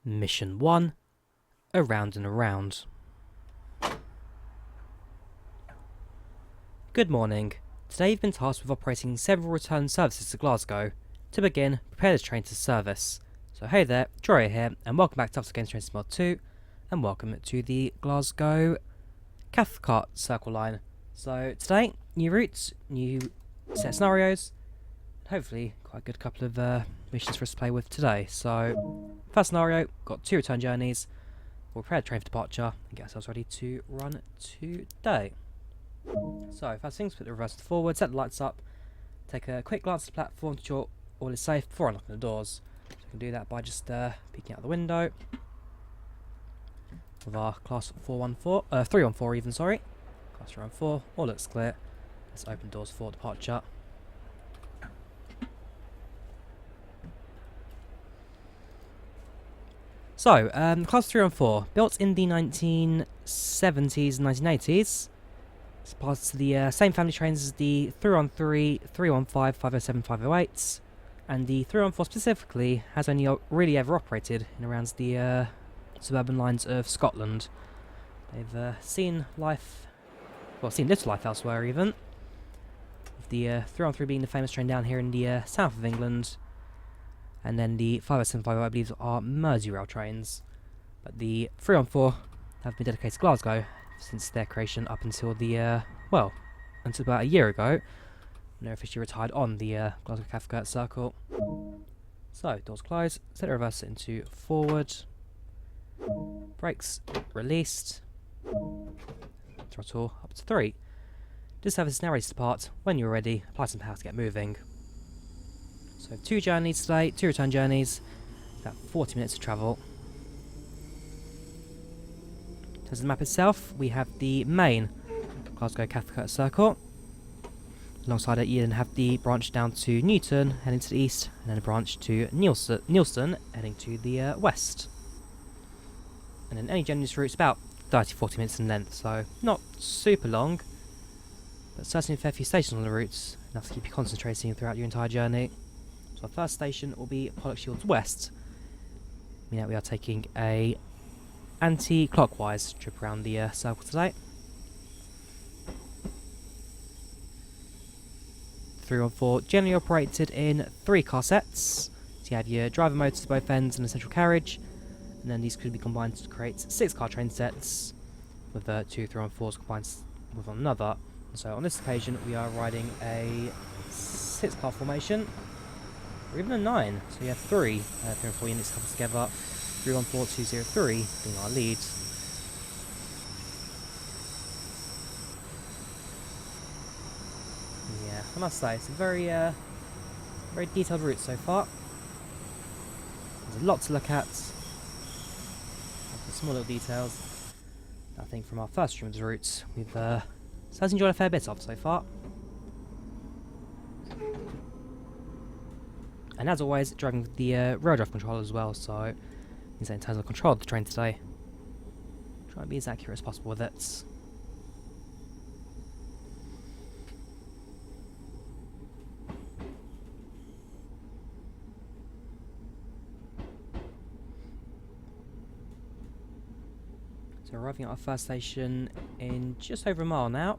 Mission 1, Around and Around. Good morning. Today you've been tasked with operating several return services to Glasgow. To begin, prepare this train to service. So hey there, Drawyah here, and welcome back to Upside Trains Mod 2, and welcome to the Glasgow Cathcart Circle Line. So today, new routes, new set of scenarios, and hopefully quite a good couple of missions for us to play with today. So, first scenario, got 2 return journeys. We'll prepare the train for departure and get ourselves ready to run today. So, first things, put the reverser forward, set the lights up, take a quick glance at the platform to ensure all is safe before unlocking the doors. So we can do that by just peeking out the window with our class 314 even, sorry. Class 314, all looks clear. Let's open doors for departure. So, Class 314, built in the 1970s and 1980s. It's part of the same family trains as the 313, 315, 507, 508s. And the 314 specifically has only really ever operated in around the suburban lines of Scotland. They've seen life, well, seen little life elsewhere even. With the 313 being the famous train down here in the south of England. And then the 507, 508 I believe are Merseyrail trains. But the 314 have been dedicated to Glasgow since their creation up until the, until about a year ago. When they're officially retired on the Glasgow Cathcart Circle. So, doors closed, set the reverser into forward. Brakes released. Throttle up to 3. This service is now ready to depart. When you're ready, apply some power to get moving. So 2 journeys today, 2 return journeys, about 40 minutes to travel. In terms of the map itself, we have the main Glasgow Cathcart Circle. Alongside it, you then have the branch down to Newton, heading to the east, and then a branch to Neilston, heading to the west. And then any journey this route is about 30-40 minutes in length, so not super long, but certainly a fair few stations on the routes, enough to keep you concentrating throughout your entire journey. So our first station will be Pollokshields West, meaning that we are taking a anti-clockwise trip around the circle today. 314 generally operated in 3 car sets, so you have your driver motors at both ends and a central carriage, and then these could be combined to create 6 car train sets, with 2 314s combined with one another. So on this occasion we are riding a 6 car formation, or even a 9, so you have 3 4 units coupled together, 314203 being our lead. Yeah, I must say, it's a very detailed route so far. There's a lot to look at, lots of small little details. I think from our first stream of the routes, we've certainly enjoyed a fair bit of so far. And as always, driving with the road drive controller as well, so in terms of control of the train today, try and be as accurate as possible with it. So arriving at our first station in just over a mile now,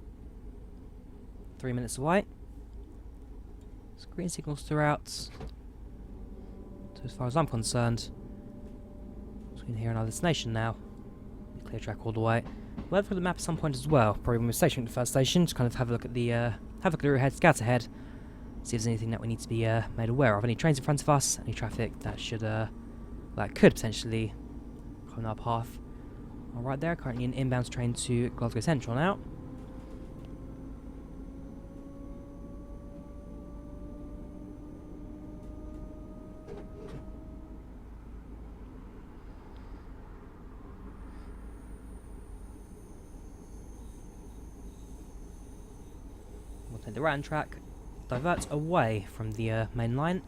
3 minutes away. Green signals throughout. So as far as I'm concerned, we can hear another destination now. Clear track all the way. We'll have a look at the map at some point as well. Probably when we're stationed at the first station, to kind of have a look at the route ahead, scout ahead, see if there's anything that we need to be made aware of. Any trains in front of us, any traffic that should that could potentially come in our path. Alright there, currently an inbound train to Glasgow Central now. We'll take the right track, divert away from the main line,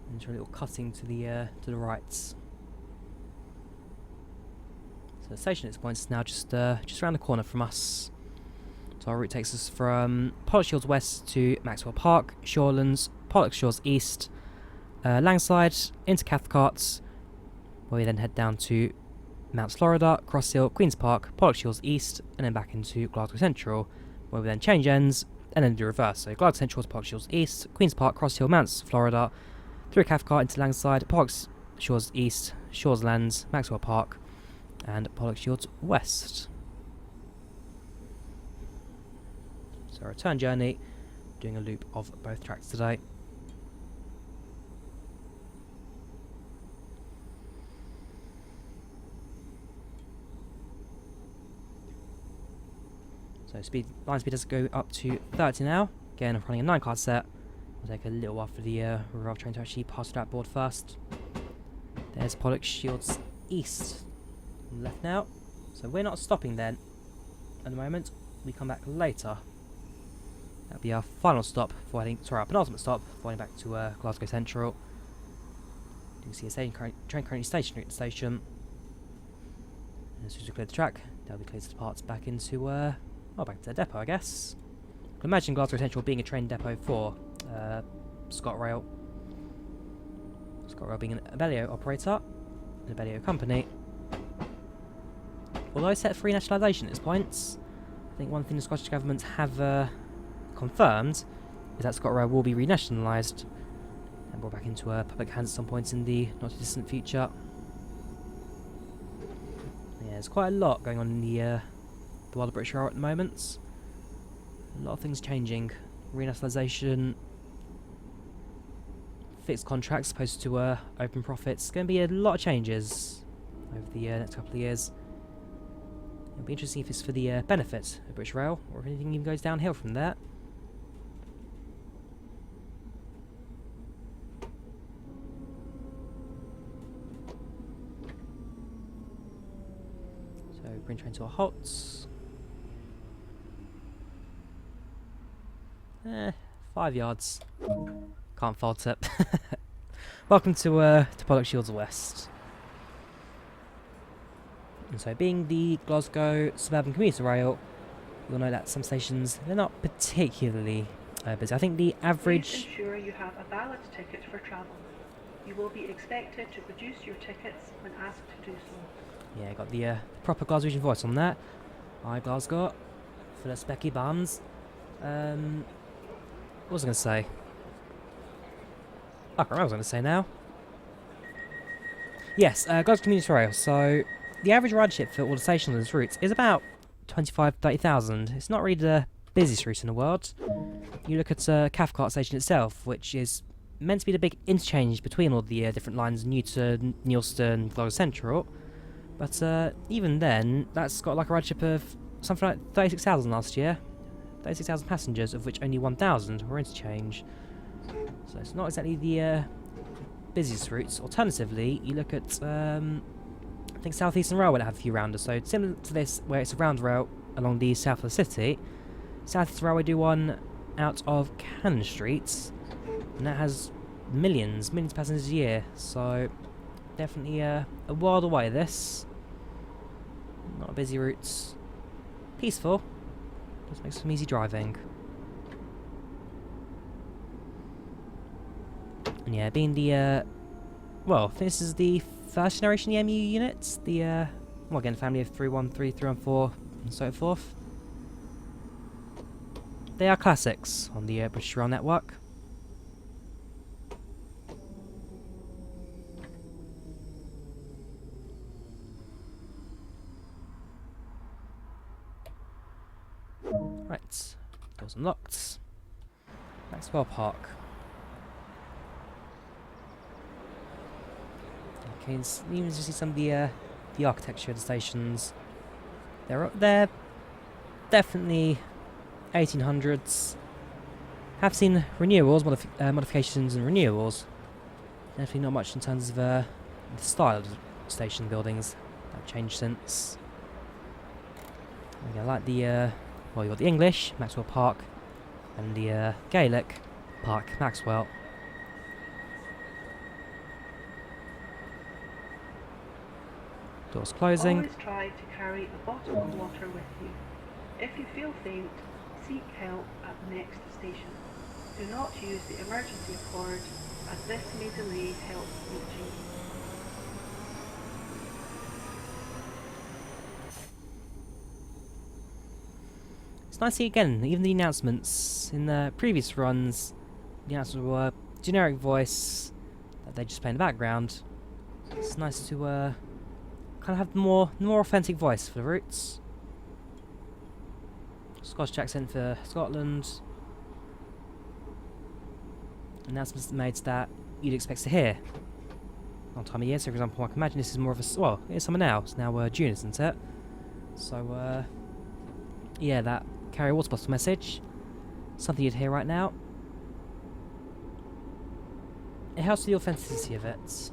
and do a little cutting to the right. So the station at this point is now just around the corner from us. So our route takes us from Pollokshields West to Maxwell Park, Shawlands, Pollokshields East, Langside into Cathcart, where we then head down to Mount Florida, Cross Hill, Queen's Park, Pollock Shields East, and then back into Glasgow Central, where we then change ends and then do reverse. So Glasgow Central to Pollock Shields East, Queen's Park, Cross Hill, Mount Florida, through Cathcart into Langside, Pollock Shields East, Shawlands, Maxwell Park, and Pollock Shields West. So a return journey, doing a loop of both tracks today. So line speed does go up to 30 now. Again, I'm running a 9 card set. It'll take a little while for the revolve train to actually pass that board first. There's Pollock Shields East on the left now. So we're not stopping then at the moment. We come back later. That'll be our final stop before heading, sorry, our penultimate stop before heading back to Glasgow Central. You can see a train currently stationary at the station. And as soon as we clear the track, they'll be cleared to depart back into well, back to the depot, I guess. I can imagine Glasgow Central being a train depot for ScotRail. ScotRail being an Abellio operator, an Abellio company. Although set for renationalisation at this point, I think one thing the Scottish Government have confirmed is that ScotRail will be renationalised and brought back into public hands at some point in the not too distant future. Yeah, there's quite a lot going on in the world of British Rail at the moment. A lot of things changing. Renationalisation, fixed contracts opposed to open profits. Going to be a lot of changes over the next couple of years. It'll be interesting if it's for the benefit of British Rail or if anything even goes downhill from there. So bring train to a halt. 5 yards. Can't fault it. Welcome to Pollock Shields West. And so, being the Glasgow suburban commuter rail, you'll know that some stations, they're not particularly busy. I think the average... Please ensure you have a valid ticket for travel. You will be expected to produce your tickets when asked to do so. Yeah, got the proper Glaswegian voice on that. Hi Glasgow, for the specky bands. What was I going to say? I can't remember what I was going to say now. Yes, Glasgow Community Rail. So, the average ridership for all the stations on this route is about 25,000-30,000. It's not really the busiest route in the world. You look at Cathcart station itself, which is meant to be the big interchange between all the different lines, Newton, Neilston, Glasgow Central. But even then, that's got like a ridership of something like 36,000 last year. 36,000 passengers, of which only 1,000 were interchange. So it's not exactly the busiest routes. Alternatively, you look at, I think South Eastern Railway that have a few rounders. So similar to this, where it's a round rail along the south of the city, South Eastern Railway do one out of Cannon Street, and that has millions of passengers a year. So definitely a world away. This not a busy route, peaceful. Just makes some easy driving. And yeah, being the, well, this is the first generation EMU units. The, well, again, family of 313, 314, and so forth. They are classics on the British Rail network. Right, doors unlocked. Maxwell Park. Okay, you can see some of the architecture of the stations. They're definitely 1800s. Have seen renewals, modifications and renewals. Definitely not much in terms of the style of the station buildings that have changed since. Again, I like the well, you've got the English, Maxwell Park, and the Gaelic, Park Maxwell. Doors closing. Always try to carry a bottle of water with you. If you feel faint, seek help at the next station. Do not use the emergency cord as this may delay help reaching you. It's nice to see again, even the announcements in the previous runs, the announcements were generic voice that they just play in the background. It's nice to kind of have more authentic voice for the routes. Scottish accent for Scotland. Announcements made that you'd expect to hear on time of year. So, for example, I can imagine this is more of a well, it's summer now. It's now June, isn't it? So, yeah, that carry water bottle message, something you'd hear right now. It helps with the authenticity of it.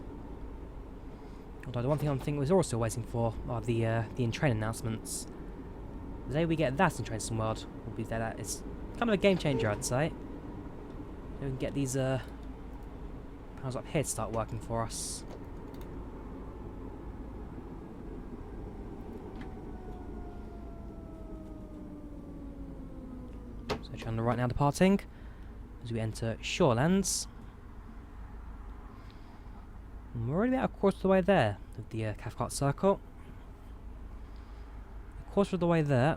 Although the one thing I'm thinking we're all still waiting for are the in-train announcements. The day we get that in Preston Road will be there. That is kind of a game changer, I'd say. We can get these panels up here to start working for us. So turn on the right now, departing as we enter Shawlands. And we're already about a quarter of the way there of the Cathcart Circle. A quarter of the way there.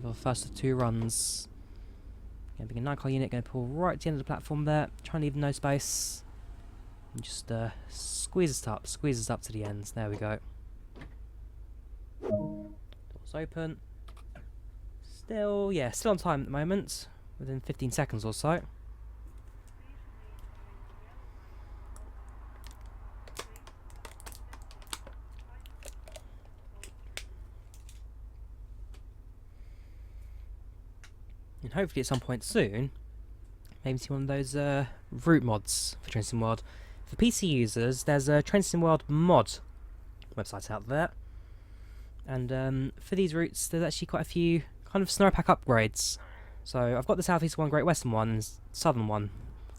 The first of two runs. Going to be a 9-car unit, going to pull right to the end of the platform there. Try and leave no space. And just squeeze us up to the ends. There we go. Doors open. Still on time at the moment. Within 15 seconds or so. And hopefully at some point soon, maybe see one of those route mods for Train Sim World. For PC users, there's a Train Sim World mod website out there. And for these routes, there's actually quite a few kind of scenario pack upgrades. So I've got the Southeast one, Great Western one, and Southern one,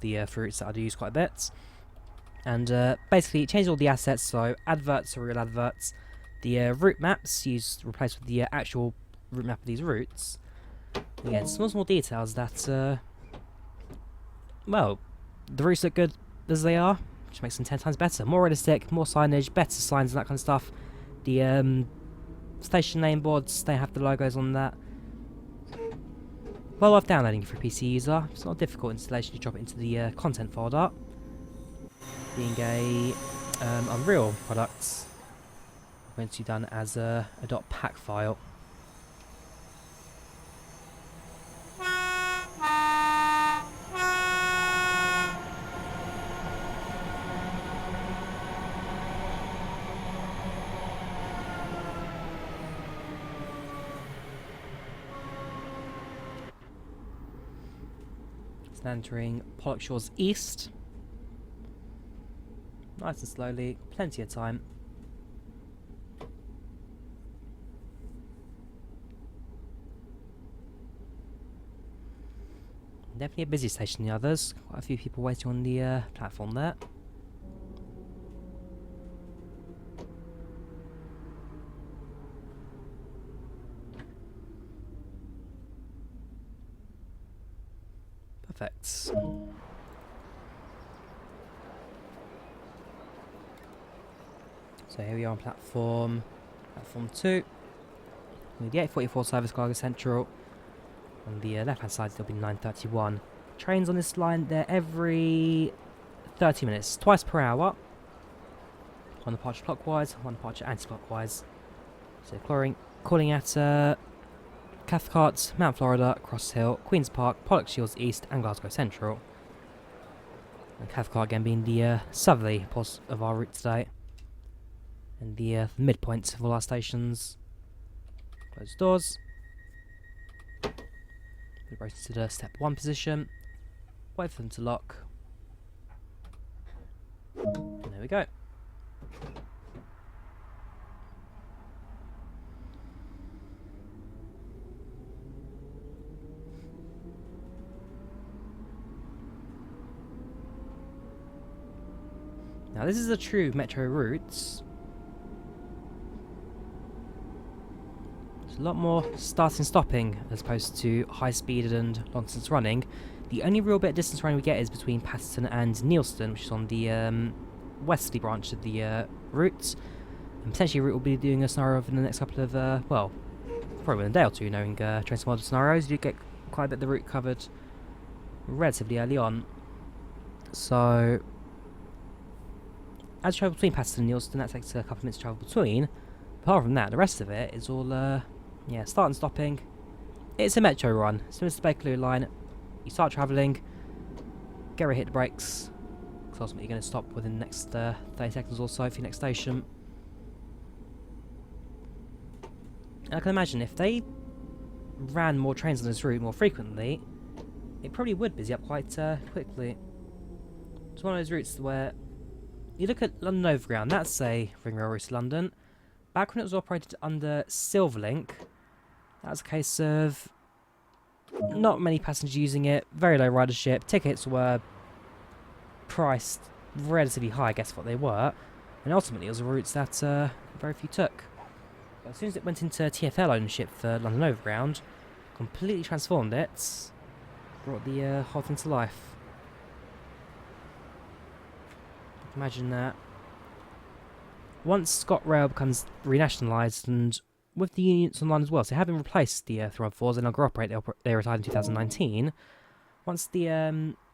the for routes that I do use quite a bit. And basically it changes all the assets, so adverts are real adverts. The route maps replaced with the actual route map of these routes. Yeah, small details that, well, the routes look good as they are, which makes them 10 times better. More realistic, more signage, better signs and that kind of stuff. The station name boards, they have the logos on that. Well worth downloading for a PC user. It's not a difficult installation, you drop it into the content folder. Being a Unreal product, going to be done as a .pack file. Entering Pollokshaws East. Nice and slowly, plenty of time. Definitely a busy station than the others. Quite a few people waiting on the platform there. Perfect. So here we are on platform 2. With the 844 service Glasgow Central. On the left hand side there'll be 931. Trains on this line, they're every 30 minutes, twice per hour. One departure clockwise, one departure anti-clockwise. So calling at Cathcart, Mount Florida, Cross Hill, Queen's Park, Pollokshaws East and Glasgow Central. And Cathcart again being the southerly part of our route today. And the midpoint of all our stations. Close doors. Put right into the step 1 position. Wait for them to lock. And there we go. Now this is a true metro route. There's a lot more starting and stopping as opposed to high speed and long distance running. The only real bit of distance running we get is between Preston and Neilston, which is on the westerly branch of the route. And potentially a route will be doing a scenario over the next couple of, well, probably in a day or two, knowing train model scenarios. You do get quite a bit of the route covered relatively early on. So, as you travel between Preston and Neilston, that takes a couple of minutes to travel between. Apart from that, the rest of it is all, yeah, start and stopping. It's a metro run, similar to the Bakerloo line. You start travelling, get ready to hit the brakes, because ultimately you're going to stop within the next 30 seconds or so for your next station. And I can imagine if they ran more trains on this route more frequently, it probably would busy up quite quickly. It's one of those routes where you look at London Overground, that's a ring rail route to London. Back when it was operated under Silverlink, that was a case of not many passengers using it, very low ridership, tickets were priced relatively high, I guess what they were, and ultimately it was a route that very few took. But as soon as it went into TfL ownership for London Overground, completely transformed it, brought the whole thing to life. Imagine that. Once ScotRail becomes renationalised, and with the units online as well, so having replaced the 314s, they no longer operate, they retired in 2019. Once the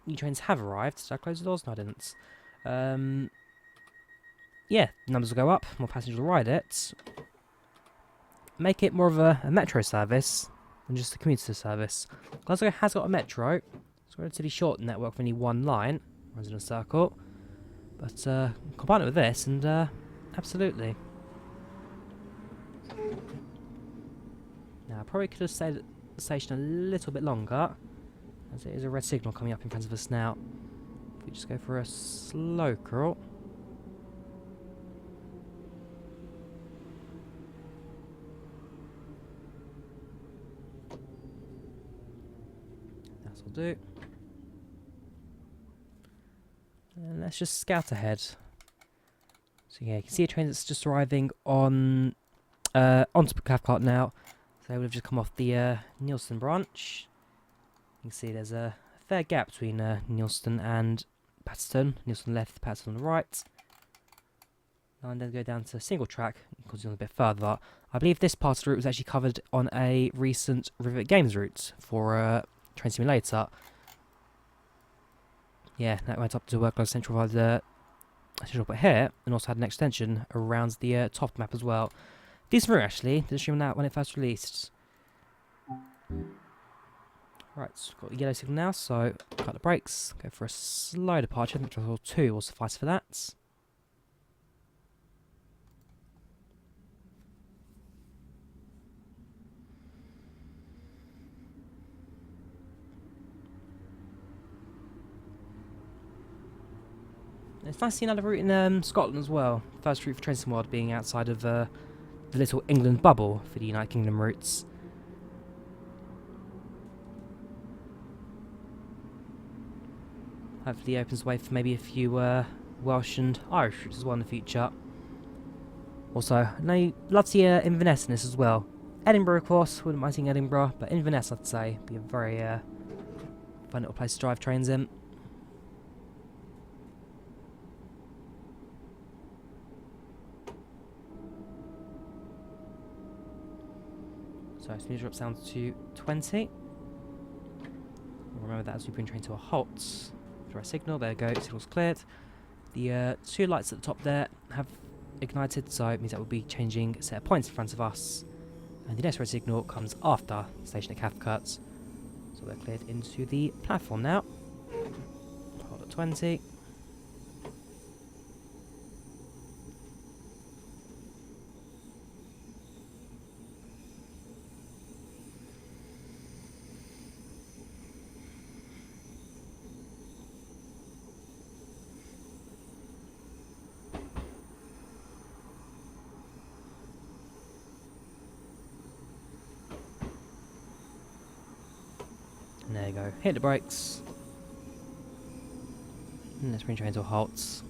new trains have arrived, did I close the doors? No, I didn't. Yeah, numbers will go up, more passengers will ride it. Make it more of a metro service than just a commuter service. Glasgow has got a metro. It's a relatively short network with only one line, runs in a circle. But combine it with this and absolutely. Now, I probably could have stayed at the station a little bit longer, as it is a red signal coming up in front of us now. If we just go for a slow crawl. That'll do. And let's just scout ahead. So yeah, you can see a train that's just arriving on onto Cathcart now. So they would have just come off the Neilston branch. You can see there's a fair gap between Neilston and Preston. Neilston left, Preston on the right. And then go down to single track, because on a bit further. I believe this part of the route was actually covered on a recent Rivet Games route for Train Simulator. Yeah, that went up to Glasgow Central via the central bit here, and also had an extension around the top map as well. Decent route actually, didn't stream that when it first released. Right, so got a yellow signal now, so cut the brakes, go for a slow departure. I think level 2 will suffice for that. It's nice to see another route in Scotland as well. First route for Train World being outside of the little England bubble for the United Kingdom routes. Hopefully it opens the way for maybe a few Welsh and Irish routes as well in the future. Also, I know you love to see Inverness in this as well. Edinburgh, of course, wouldn't mind seeing Edinburgh, but Inverness, I'd say, be a very fun little place to drive trains in. So speed drops down to 20. Remember that as we bring train to a halt. Through a signal, there we go, signal's cleared. The two lights at the top there have ignited, so it means that we'll be changing a set of points in front of us. And the next red signal comes after the station at Cathcart. So we're cleared into the platform now. Hold at 20. And there you go. Hit the brakes. And let's bring train to a halt.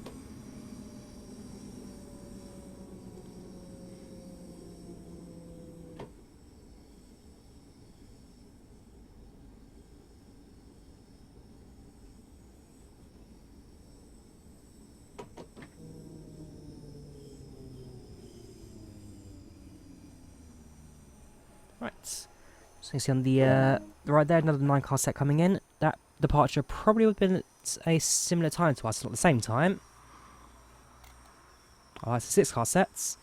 Right. So you can see on the right there, another 9-car set coming in. That departure probably would have been at a similar time to us, not the same time. Oh, it's a 6-car sets.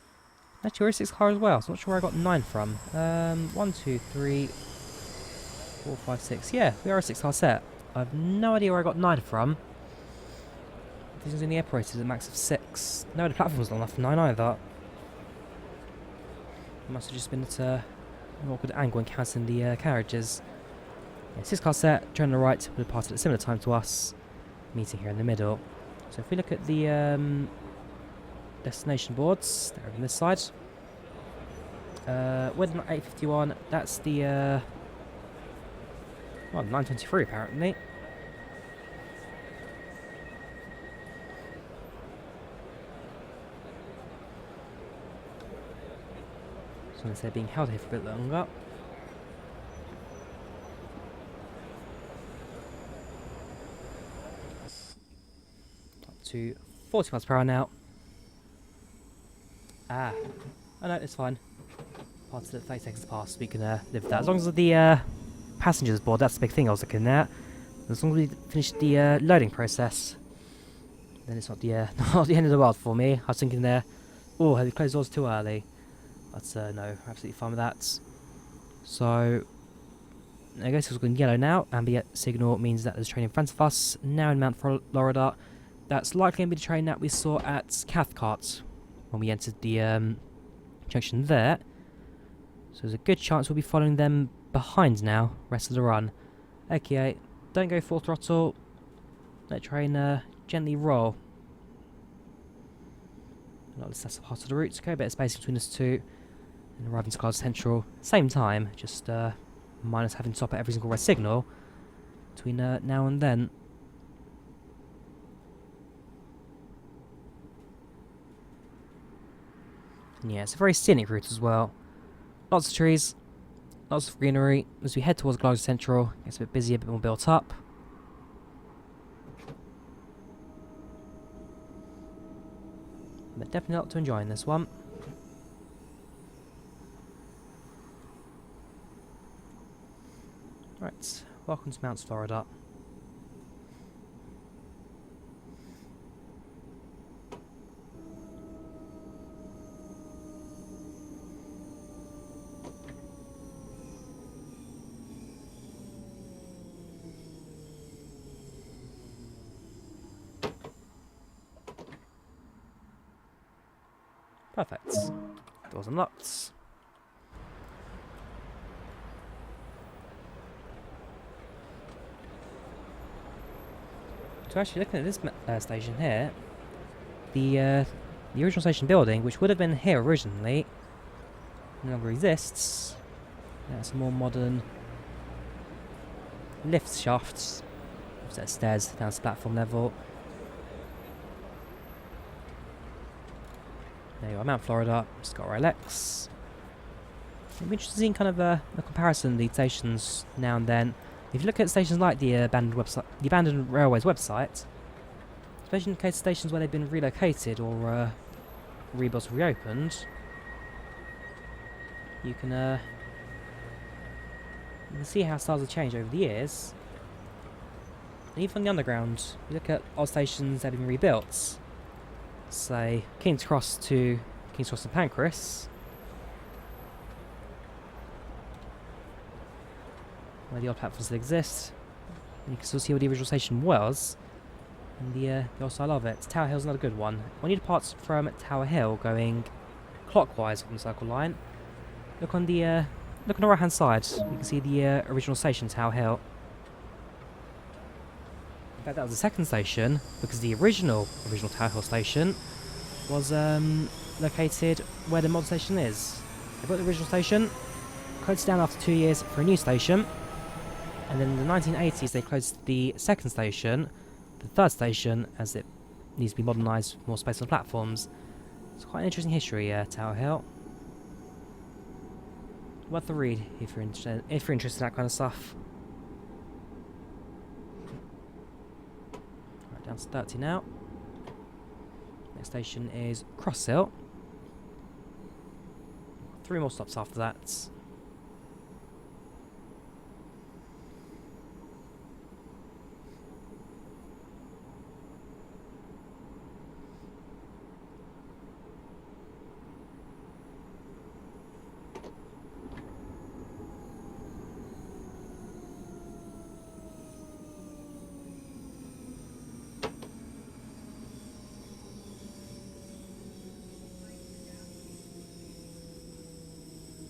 Actually, we're a 6-car as well, so I'm not sure where I got 9 from. 1, 2, 3, 4, 5, 6. Yeah, we are a 6-car set. I have no idea where I got 9 from. This is in the airport at a max of 6. No, the platform's not enough for 9 either. It must have just been at an awkward angle and counting the carriages. Yeah, 6-car set, turn on the right, would have passed at a similar time to us, meeting here in the middle. So if we look at the destination boards, they're on this side. Wedding 851, that's the 923 apparently. So they're being held here for a bit longer. Up to 40 miles per hour now. Oh no, it's fine. Parts of 30 seconds past, we can live with that. As long as the passengers board, that's the big thing I was looking at. As long as we finish the loading process, then it's not the not the end of the world for me. I was thinking there, oh, have you closed doors too early? But no, absolutely fine with that. So, I guess it's going yellow now. Ambient signal means that there's a train in front of us, now in Mount Florida. That's likely going to be the train that we saw at Cathcart when we entered the junction there. So there's a good chance we'll be following them behind now, rest of the run. Okay, don't go full throttle. Let train gently roll. Not that's part of the route. Okay, a bit of space between us two. And arriving to Glasgow Central, same time, just minus having to stop at every single red signal between now and then. And yeah, it's a very scenic route as well. Lots of trees, lots of greenery. As we head towards Glasgow Central, it gets a bit busier, a bit more built up. But definitely a lot to enjoy in this one. Right, welcome to Mount Florida. Perfect. Doors unlocked. So actually looking at this station here, the original station building, which would have been here originally, no longer exists. Now it's a more modern lift shafts, set of stairs down to platform level. There you are, Mount Florida, Scott Rolex. It'd be interesting kind of a comparison of the stations now and then. If you look at stations like the abandoned railways website, especially in the case of stations where they've been relocated or rebuilt or reopened, you can see how styles have changed over the years. And even on the underground, you look at old stations that have been rebuilt. Say King's Cross and Pancras, where the old platforms still exist. And you can still see where the original station was, and the old style of it. Tower Hill's another good one. When you depart from Tower Hill going clockwise from the Circle Line, look on the right hand side. You can see the original station, Tower Hill. In fact, that was the second station, because the original Tower Hill station was located where the modern station is. They built the original station, closed it down after 2 years for a new station, and then in the 1980s they closed the second station, the third station, as it needs to be modernised with more space on platforms. It's quite an interesting history, Tower Hill. Worth a read if you're interested in that kind of stuff. Down to 30 now. Next station is Crosshill. 3 more stops after that.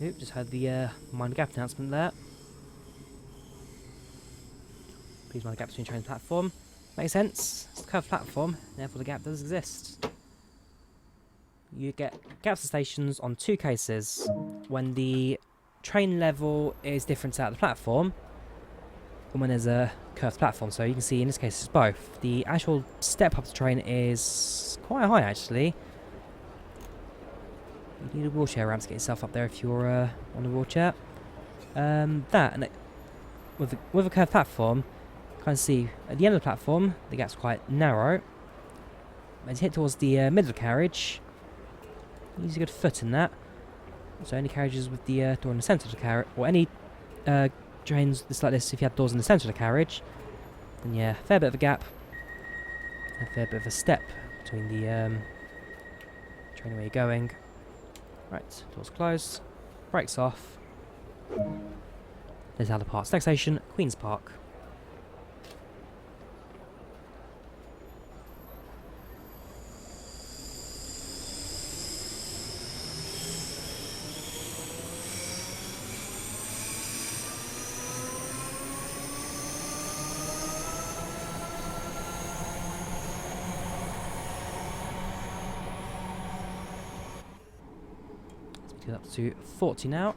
Oop, just heard the minor gap announcement there. Please mind the gap between train and platform. Makes sense. It's a curved platform, therefore the gap does exist. You get gaps at stations on two cases. When the train level is different to that of the platform, and when there's a curved platform. So you can see in this case it's both. The actual step up the train is quite high actually. You need a wheelchair ramp to get yourself up there if you're on a wheelchair. With a curved platform, you can see at the end of the platform the gap's quite narrow. As you hit towards the middle of the carriage, use a good foot in that. So any carriages with the door in the centre of the carriage, or any trains like this, if you have doors in the centre of the carriage, then yeah, fair bit of a gap, a fair bit of a step between the train where you're going. Right, doors closed, brakes off. There's how the parts. Next station, Queen's Park. Up to 40 now.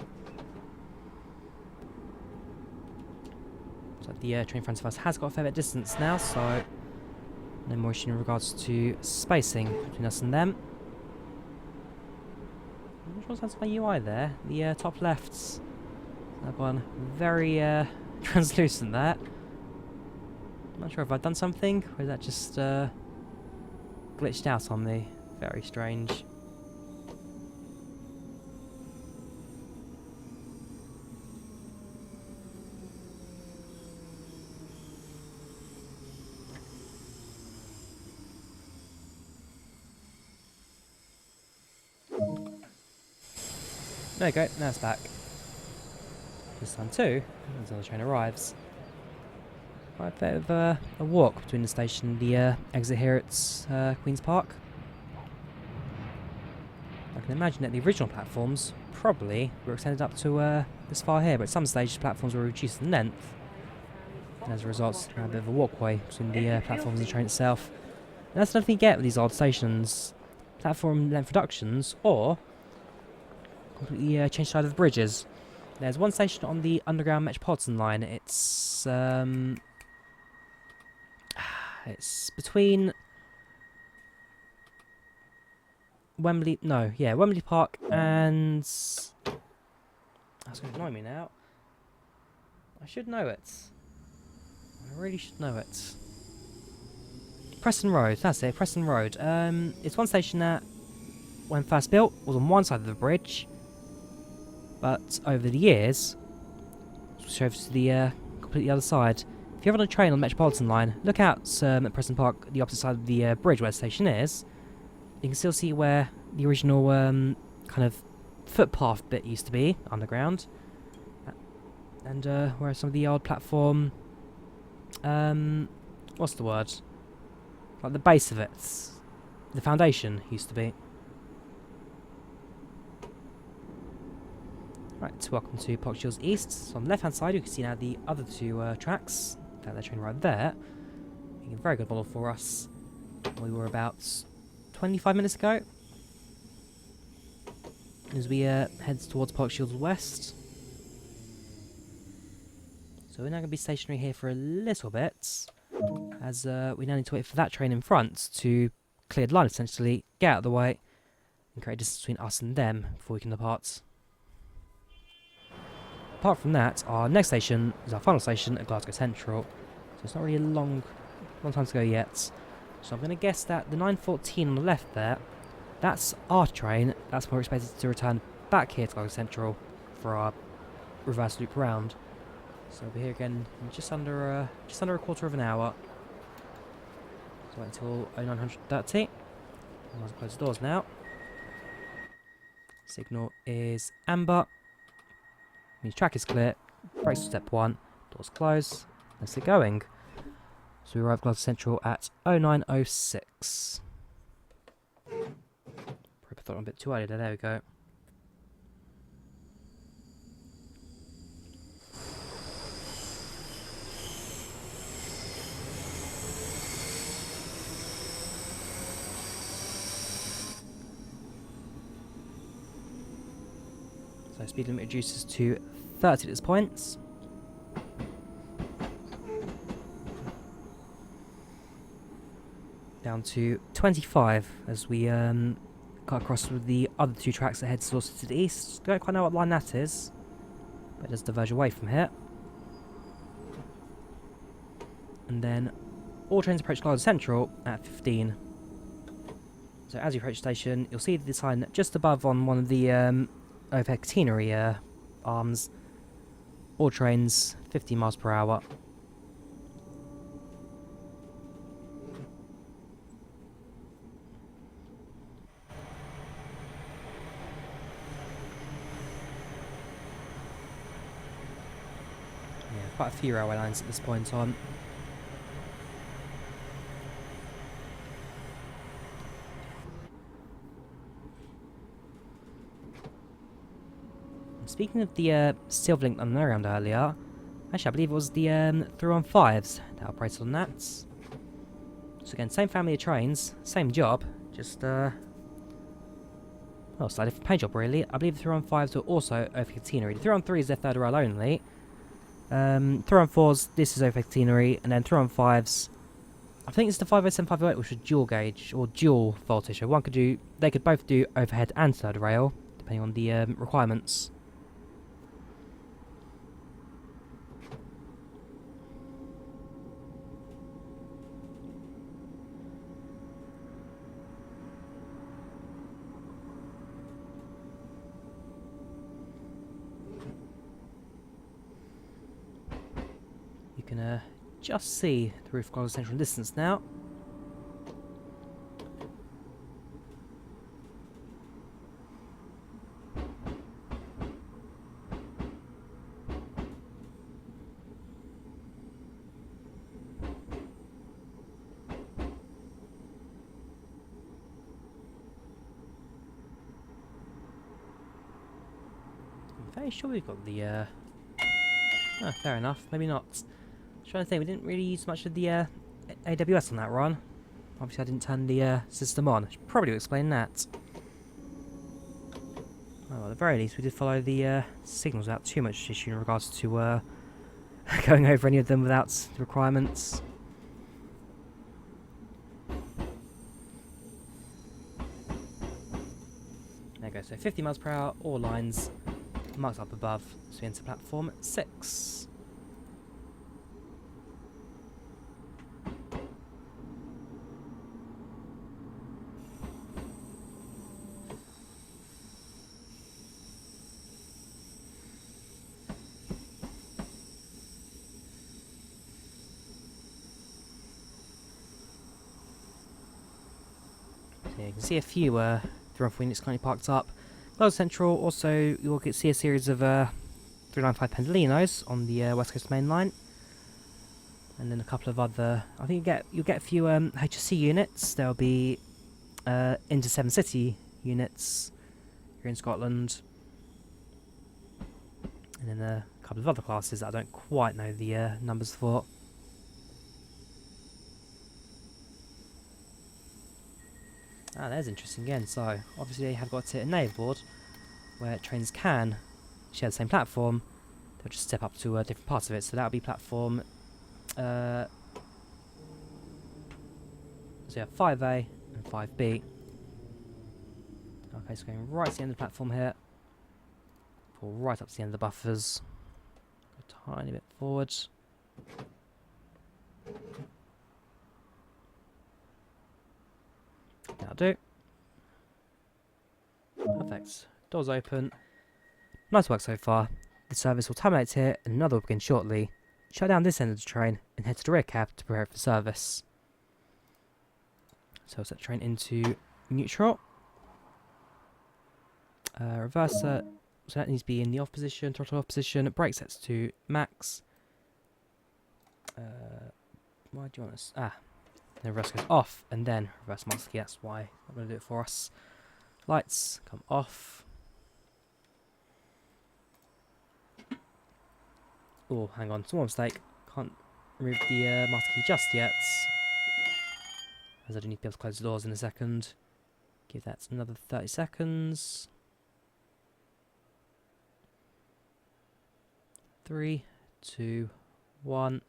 So the train in front of us has got a fair bit of distance now, so no more issue in regards to spacing between us and them. I'm not sure what's happened to my UI there. The top left's that one very translucent there. I'm not sure if I've done something, or is that just glitched out on me. Very strange. There you go, now it's back. This time too, until the train arrives. Quite a bit of a walk between the station and the exit here at Queen's Park. I can imagine that the original platforms probably were extended up to this far here, but at some stage platforms were reduced in length. And as a result, a bit of a walkway between the platforms and the train itself. And that's nothing you get with these old stations. Platform length reductions, or completely change side of the bridges. There's one station on the Underground Metropolitan line. It's between Wembley Park and that's going to annoy me now. I should know it. I really should know it. Preston Road, that's it, Preston Road. It's one station that, when first built, was on one side of the bridge, but over the years, it's over to the completely other side. If you're on a train on the Metropolitan line, look out at Preston Park, the opposite side of the bridge where the station is. You can still see where the original kind of footpath bit used to be, underground. And where some of the old platform, what's the word? Like the base of it, the foundation used to be. Right, welcome to Poxhill East. So on the left hand side you can see now the other two tracks. In fact, that train right there. Making a very good model for us. We were about 25 minutes ago. As we head towards Poxhill West. So we're now going to be stationary here for a little bit, as we now need to wait for that train in front to clear the line essentially, get out of the way, and create a distance between us and them before we can depart. Apart from that, our next station is our final station at Glasgow Central, so it's not really a long time to go yet. So I'm going to guess that the 9:14 on the left there, that's our train. That's when we're expected to return back here to Glasgow Central for our reverse loop round. So we'll be here again in just under a quarter of an hour. So wait until 0930. I'll close the doors now. Signal is amber. Means track is clear. Brakes to step 1. Doors close. Let's get going. So we arrive at Glasgow Central at 0906. Probably thought I'm a bit too early there. There we go. speed limit reduces to 30 at this point. Down to 25 as we cut across with the other two tracks that head also to the east. Don't quite know what line that is, but it does diverge away from here. And then all trains approach Glasgow Central at 15. So as you approach the station, you'll see the sign just above on one of the overhead catenary arms. All trains 15 miles per hour. Yeah, quite a few railway lines at this point on. Speaking of the Silverlink on the around earlier, actually I believe it was the through on 5s that operated on that. So again, same family of trains, same job, just well, slightly different paint job really. I believe the through on 5s were also over catenary. The through on 3s they're third rail only. Through on 4s, this is over catenary, and then through on 5s, I think it's the 507, 508, which was dual gauge or dual voltage. So they could both do overhead and third rail, depending on the requirements. You can just see the roof of Glasgow Central in distance now. I'm very sure we've got the oh, fair enough, maybe not. Trying to think, we didn't really use much of the AWS on that run. Obviously I didn't turn the system on. I should probably explain that. Well, at the very least we did follow the signals without too much issue in regards to going over any of them without the requirements. There you go, so 50 miles per hour, all lines marked up above, so we enter platform 6. So you can see a few through units currently parked up. Glasgow Central, also you'll see a series of 395 Pendolinos on the West Coast Main Line, and then a couple of other. I think you'll get a few HSC units. There'll be Inter 7 City units here in Scotland, and then a couple of other classes that I don't quite know the numbers for. Ah, there's interesting again. So obviously they have got it enabled where trains can share the same platform. They'll just step up to different parts of it. So that'll be platform. So yeah, 5A and 5B. Okay, so going right to the end of the platform here. Pull right up to the end of the buffers. Go a tiny bit forward. That'll do. Perfect. Doors open. Nice work so far. The service will terminate here and another will begin shortly. Shut down this end of the train and head to the rear cab to prepare it for service. So we'll set the train into neutral. Reverser, so that needs to be in the off position, throttle off position. Brake sets to max. Why do you want this? Ah. Then reverse goes off, and then reverse master key. That's why I'm going to do it for us. Lights come off. Oh, hang on, small mistake. Can't remove the master key just yet, as I do need to be able to close the doors in a second. Give that another 30 seconds. 3, 2, 1.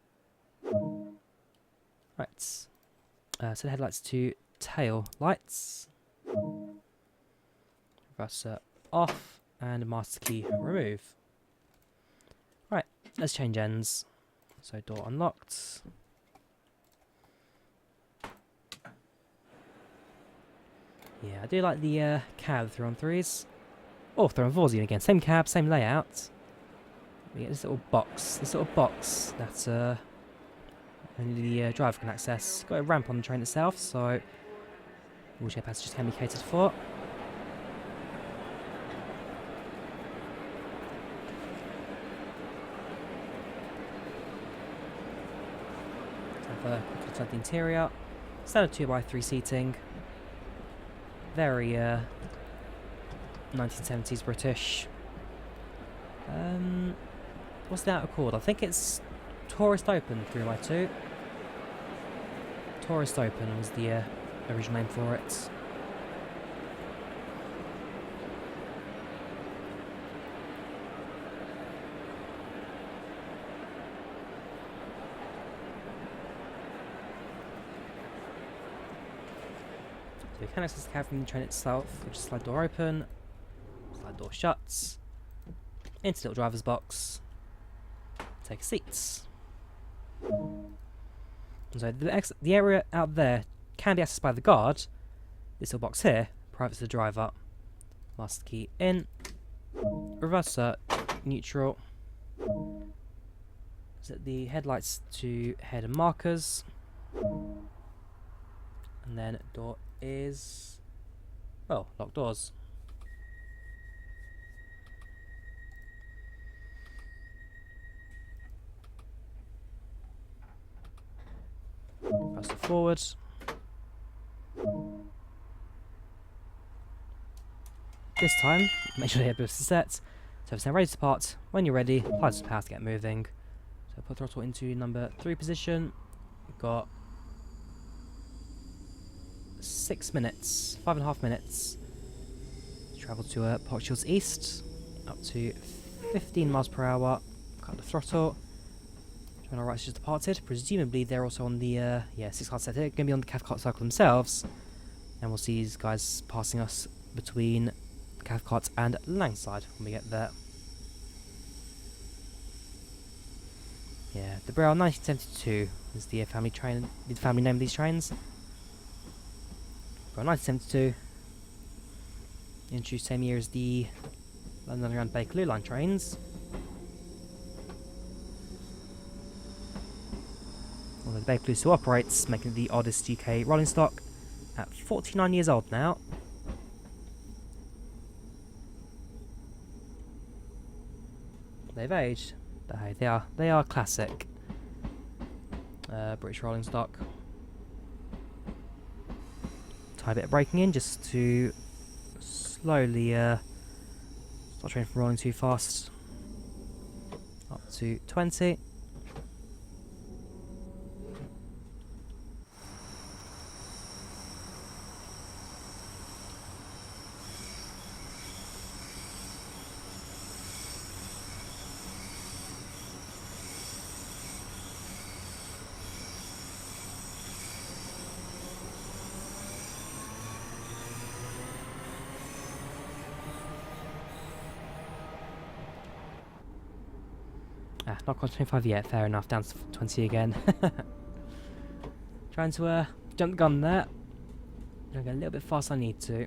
Right. Set the headlights to tail lights. Reverser off and master key remove. Right, let's change ends. So door unlocked. Yeah, I do like the cab 3-on-3s. Or 3-on-4s even again. Same cab, same layout. We get this little box. That only the driver can access. Got a ramp on the train itself, so wheelchair passengers can be catered for. Let's have a quick look at the interior. Standard 2x3 seating. Very 1970s British. What's the outer called? I think it's Tourist Open 3x2. Tourist Open was the original name for it. So we can access the cab from the train itself, which is slide door open, slide door shuts, into the little driver's box, take a seat. So the area out there can be accessed by the guard. This little box here, private to the driver. Master key in, reverser, neutral. Set the headlights to head and markers. And then door is, well, locked doors. Press it forward. This time, make sure the headboost is set. So if it's now ready to depart, when you're ready, apply the power to get moving. So put throttle into number 3 position. We've got 6 minutes, 5.5 minutes. Travel to Park Shields East, up to 15 miles per hour. Cut the throttle. When our rights just departed, presumably they're also on the 6-card set. They're going to be on the Cathcart Circle themselves, and we'll see these guys passing us between Cathcart and Langside when we get there. Yeah, the Braille 1972 is the family train, the family name of these trains. Braille 1972, introduced same year as the London Underground Bakerloo Line trains. Although the Bakerloo still operates, making it the oddest UK rolling stock at 49 years old now. They've aged, but hey, they are classic British rolling stock. Tiny bit of braking in just to slowly stop the train from rolling too fast. Up to 20. Not quite 25 yet, fair enough, down to 20 again. Trying to jump the gun there. Gonna go a little bit fast I need to.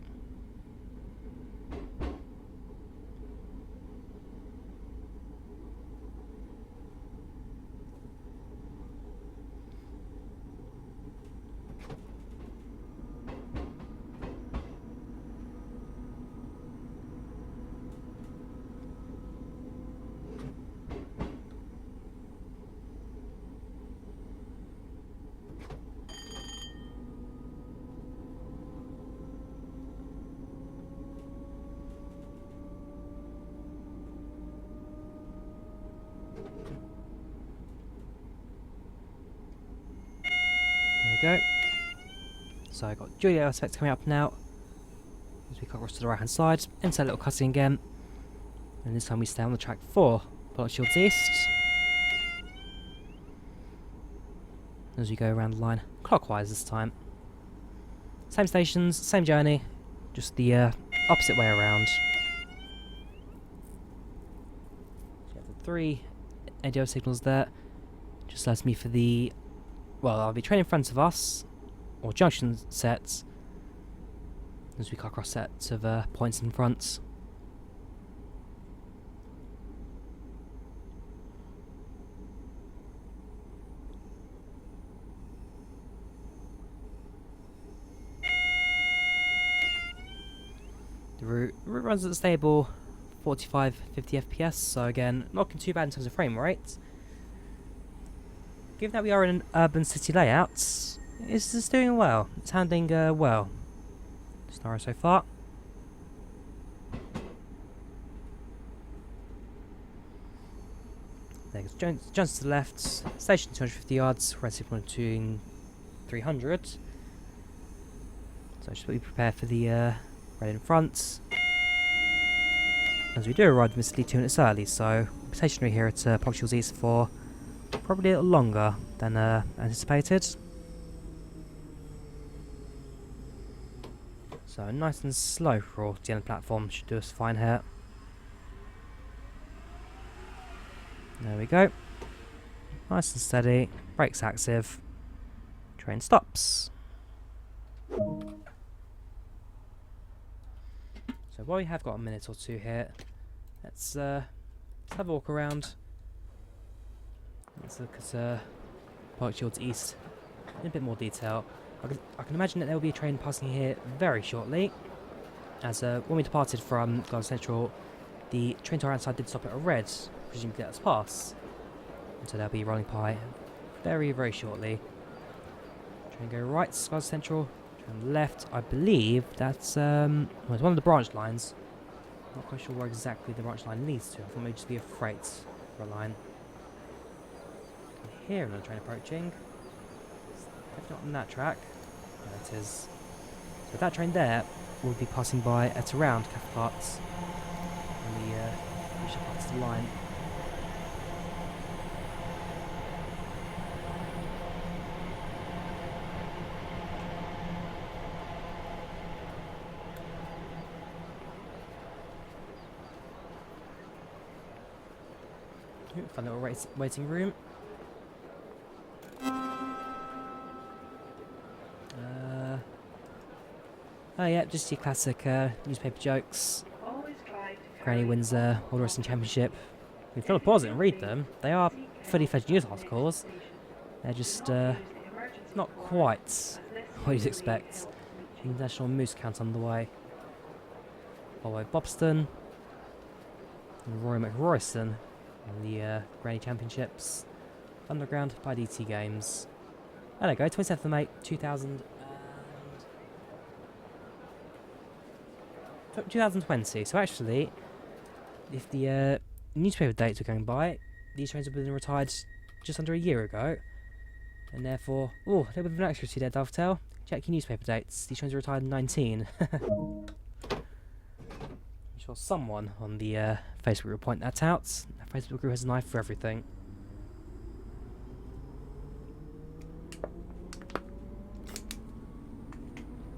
Go. So I've got Drawyah aspects coming up now. As we cut across to the right hand side, into that little cutting again. And this time we stay on the track for Park Shields East. as we go around the line clockwise this time. Same stations, same journey, just the opposite way around. So you have the 3 ADO signals there. Just allows me for the... well, I'll be train in front of us, or junction sets, as we cut across sets of points in front. The route runs at a stable 45-50 FPS, so again, not looking too bad in terms of frame rate. Given that we are in an urban city layout, it's doing well. It's handling well. Scenario so far. There goes Jones to the left, station 250 yards, red signal between 300. So just be prepared for the red in front. As we do arrive admittedly 2 minutes early, so we're stationary here at Park Shields East for probably a little longer than anticipated. So nice and slow for the end of the platform, should do us fine here. There we go. Nice and steady, brakes active, train stops. So while we have got a minute or two here, let's have a walk around. Let's look at Park Shields East in a bit more detail. I can imagine that there will be a train passing here very shortly, as when we departed from Glasgow Central, the train to our outside did stop at a red, presumably to let us pass. And so they'll be rolling by very, very shortly. Train go right, Glasgow Central. Train left, I believe that's well, it's one of the branch lines. Not quite sure where exactly the branch line leads to. I thought it may just be a freight for a line. I can hear another train approaching. Definitely not on that track. There it is. So that train there will be passing by at around Cathcart on the initial parts of the line. Ooh, fun little waiting room. Oh yeah, just your classic newspaper jokes. Granny wins World Wrestling Championship. If you feel to pause it and read them, they are fully fledged news articles. They're just not quite what you'd expect. International Moose Count on the way. Followed by Bobston and Roy McRoyston in the Granny Championships. Underground by DT Games. There we go, 27th of May 2020. So actually, if the newspaper dates are going by, these trains have been retired just under a year ago, and therefore, oh, a little bit of an accuracy there, Dovetail. Check your newspaper dates. These trains were retired in 19. I'm sure someone on the Facebook will point that out. The Facebook group has an eye for everything.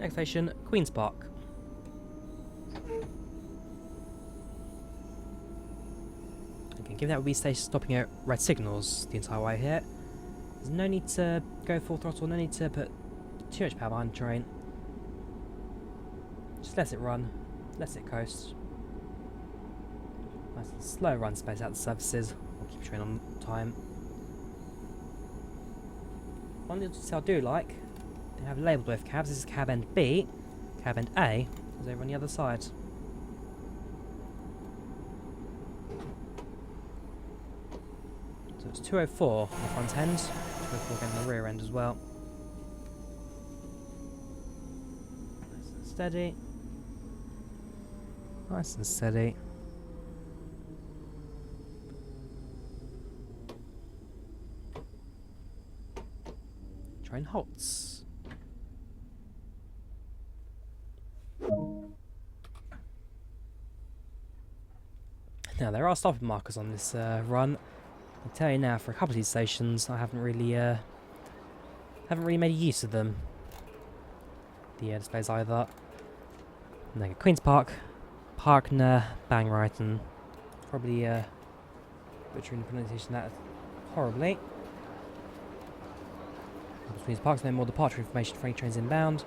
Next station, Queen's Park. Again, given that we'll be stopping at red signals the entire way here, there's no need to go full throttle, no need to put too much power behind the train. Just let it run, let it coast. Nice and slow run space out the surfaces, we'll keep the train on time. One little detail I do like, they have labelled both cabs. This is cab end B, cab end A is over on the other side. So it's 204 on the front end, 204 again on the rear end as well. Nice and steady. Nice and steady. Train halts. Now there are stopping markers on this run. I'll tell you now, for a couple of these stations I haven't really Haven't really made use of them. The displays either. And then Queen's Park, Parkner, Bang right, and probably butchering the pronunciation of that horribly. Queen's Park's no more departure information for any trains inbound.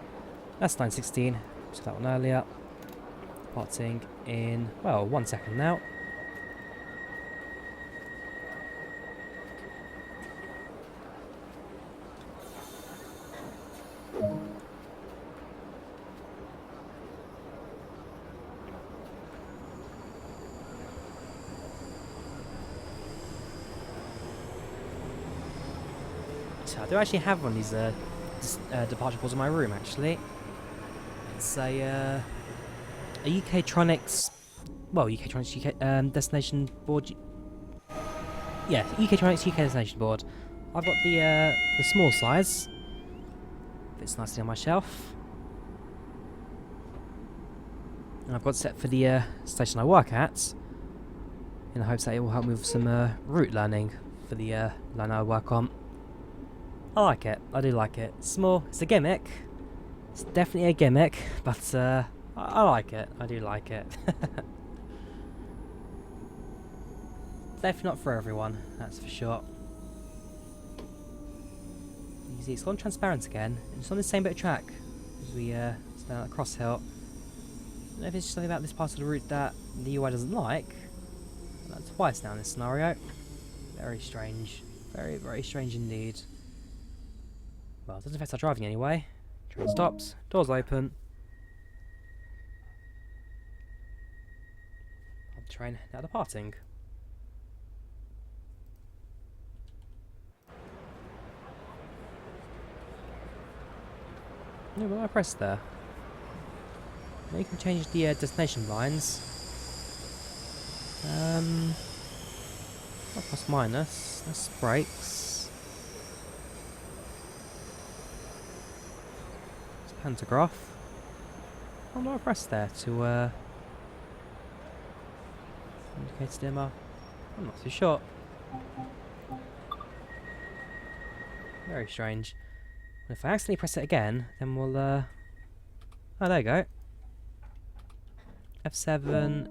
That's 9:16. Saw that one earlier. Departing in, well, 1 second now. So I do actually have one of these departure boards in my room, actually. It's a UK Tronics, well, UK Tronics UK destination board. Yeah, UK Tronics UK destination board. I've got the small size. Fits nicely on my shelf. And I've got it set for the station I work at, in the hopes that it will help me with some route learning for the line I work on. I like it. I do like it. It's small. It's a gimmick. It's definitely a gimmick, but I like it. I do like it. Definitely not for everyone, that's for sure. You see, it's gone transparent again. And it's on the same bit of track as we stand at the cross hill. I don't know if it's just something about this part of the route that the UI doesn't like. That's twice now in this scenario. Very strange. Very, very strange indeed. Well, it doesn't affect our driving anyway. Train stops, doors open. The train now departing. No, what did I press there? Now you can change the destination lines. Plus minus. That's brakes. It's pantograph. What do I press there to indicate dimmer? I'm not too sure. Very strange. And if I accidentally press it again, then we'll oh, there you go. F7,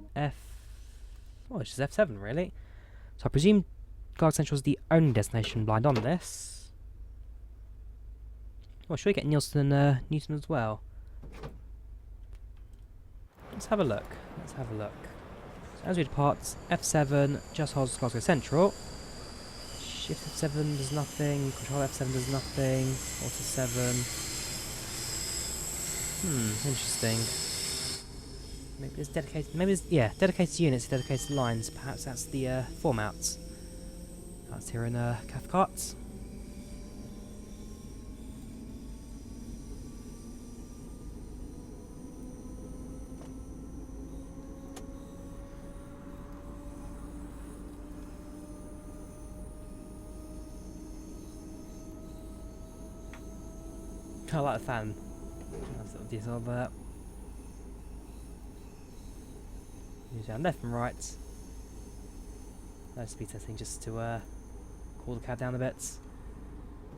oh, it's just F7 really. So I presume Glasgow Central is the only destination blind on this. Oh, should we get Neilston and Newton as well? Let's have a look. Let's have a look. So as we depart, F7 just holds Glasgow Central. Shift F7 does nothing. Control F7 does nothing. Auto 7. Interesting. Maybe there's dedicated. Maybe there's, yeah, dedicated units, dedicated lines. Perhaps that's the format. That's here in Cathcart. I like the fan. Nice little detail there. Move down left and right. No speed testing just to cool the cab down a bit.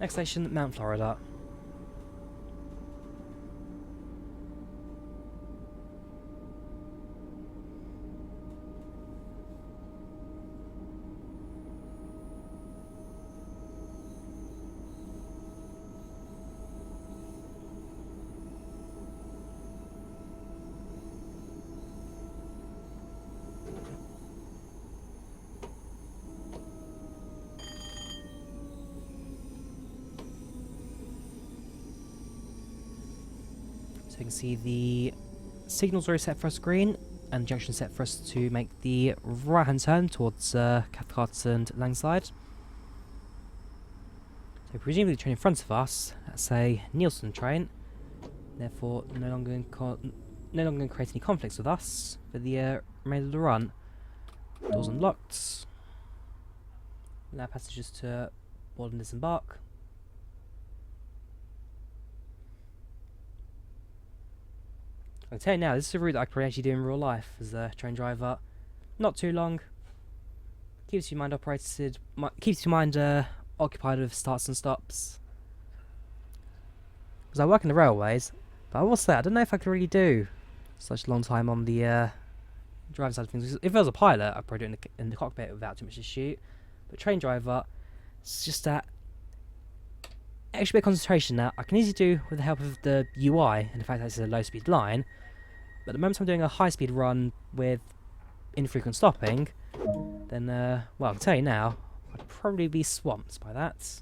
Next station, Mount Florida. So you can see the signals are set for us green, and the junction set for us to make the right hand turn towards Cathcart and Langside. So presumably the train in front of us, that's a Neilston train, therefore no longer going to create any conflicts with us for the remainder of the run. Doors unlocked. Allow passengers to board and disembark. I'll tell you now, this is a route that I could actually do in real life as a train driver. Not too long. Keeps your mind occupied with starts and stops. Because I work in the railways, but I will say I don't know if I could really do such a long time on the driving side of things. If I was a pilot, I'd probably do it in the cockpit without too much to shoot. But train driver, it's just that extra bit of concentration now. I can easily do with the help of the UI and the fact that it's a low speed line. But the moment I'm doing a high speed run with infrequent stopping, then well, I can tell you now, I'd probably be swamped by that.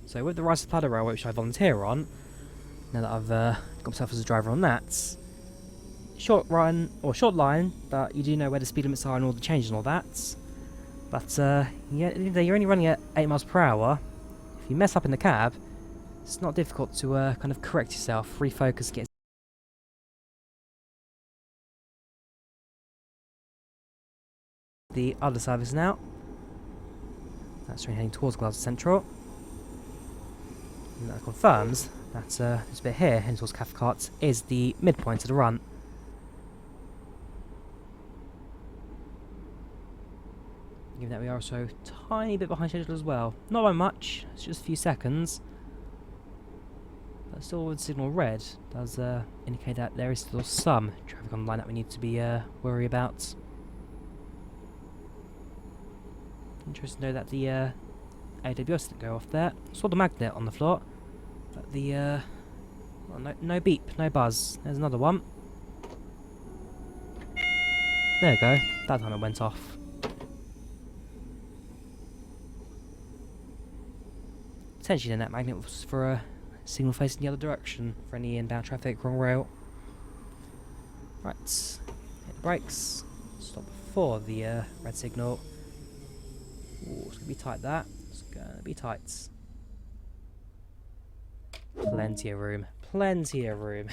So with the Rice Platter Railway, which I volunteer on, now that I've got myself as a driver on that, short run, or short line, but you do know where the speed limits are and all the changes and all that. But yeah, you're only running at 8 miles per hour. If you mess up in the cab, it's not difficult to kind of correct yourself, refocus, get the other service now. That's train heading towards Glasgow Central. And that confirms that this bit here, heading towards Cathcart, is the midpoint of the run. Given that we are also a tiny bit behind schedule as well. Not by much, it's just a few seconds. But still with signal red does indicate that there is still some traffic on the line that we need to be worried about. Interesting to know that the AWS didn't go off there. Saw the magnet on the floor, but the well, no beep, no buzz. There's another one. There we go. That time it went off. Potentially then that magnet was for a signal facing the other direction for any inbound traffic, wrong rail. Right, hit the brakes, stop before the red signal. Ooh, it's going to be tight that. It's going to be tight. Plenty of room. Plenty of room.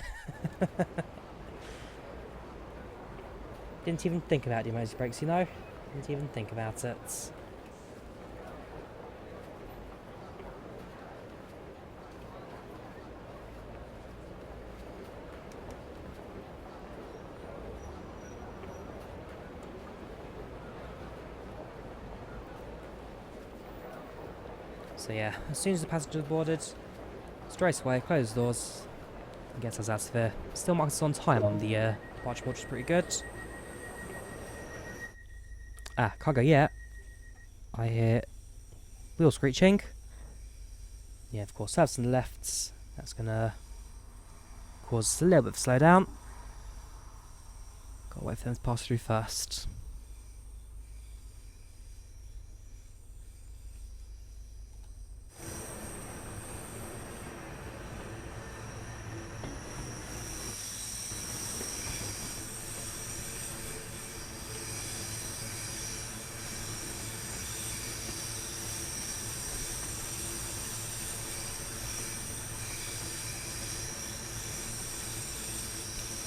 Didn't even think about the emergency brakes, you know? Didn't even think about it. So yeah, as soon as the passengers boarded, straight away, close the doors, and gets us out of here. Still marks us on time on the departure board, which is pretty good. Ah, can't go yet. I hear wheel screeching. Yeah, of course, service on the left. That's gonna cause us a little bit of a slowdown. Gotta wait for them to pass through first.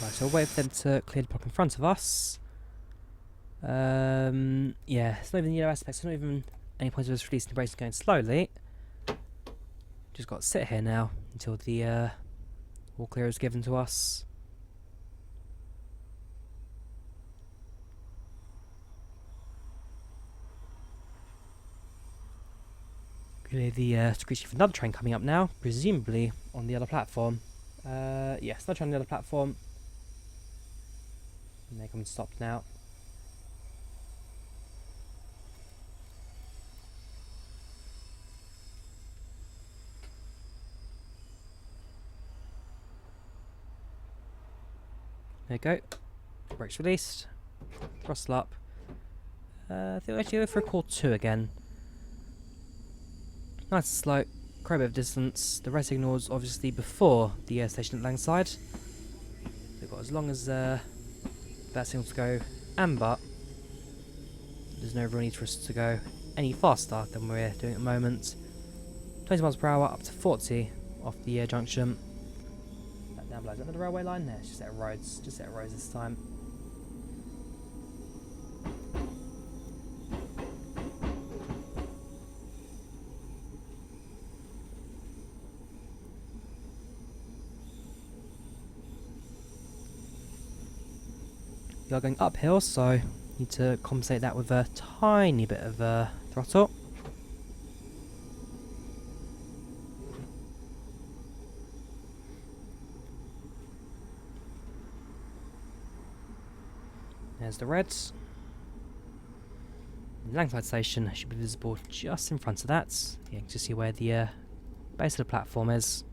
Right, so I'll wait for them to clear the block in front of us. Yeah, it's not even the yellow aspects, it's not even any point of us releasing the brakes and going slowly. Just got to sit here now until the all clear is given to us. Clearly the screeching of another train coming up now, presumably on the other platform. Yes, another train on the other platform. And they're coming to stop now. There we go. Brakes released. Throttle up. I think we'll actually go for a call 2 again. Nice and slow. Quite a bit of distance. The red signal's obviously before the air station at Langside. We've got as long as that signal to go amber. There's no real need for us to go any faster than we're doing at the moment. 20 miles per hour up to 40 off the junction. That down below. Is that the railway line? No, it's just at roads. Just at roads this time. We are going uphill, so you Need to compensate that with a tiny bit of throttle. There's the reds. The Strathclyde station should be visible just in front of that. You can just see where the base of the platform is.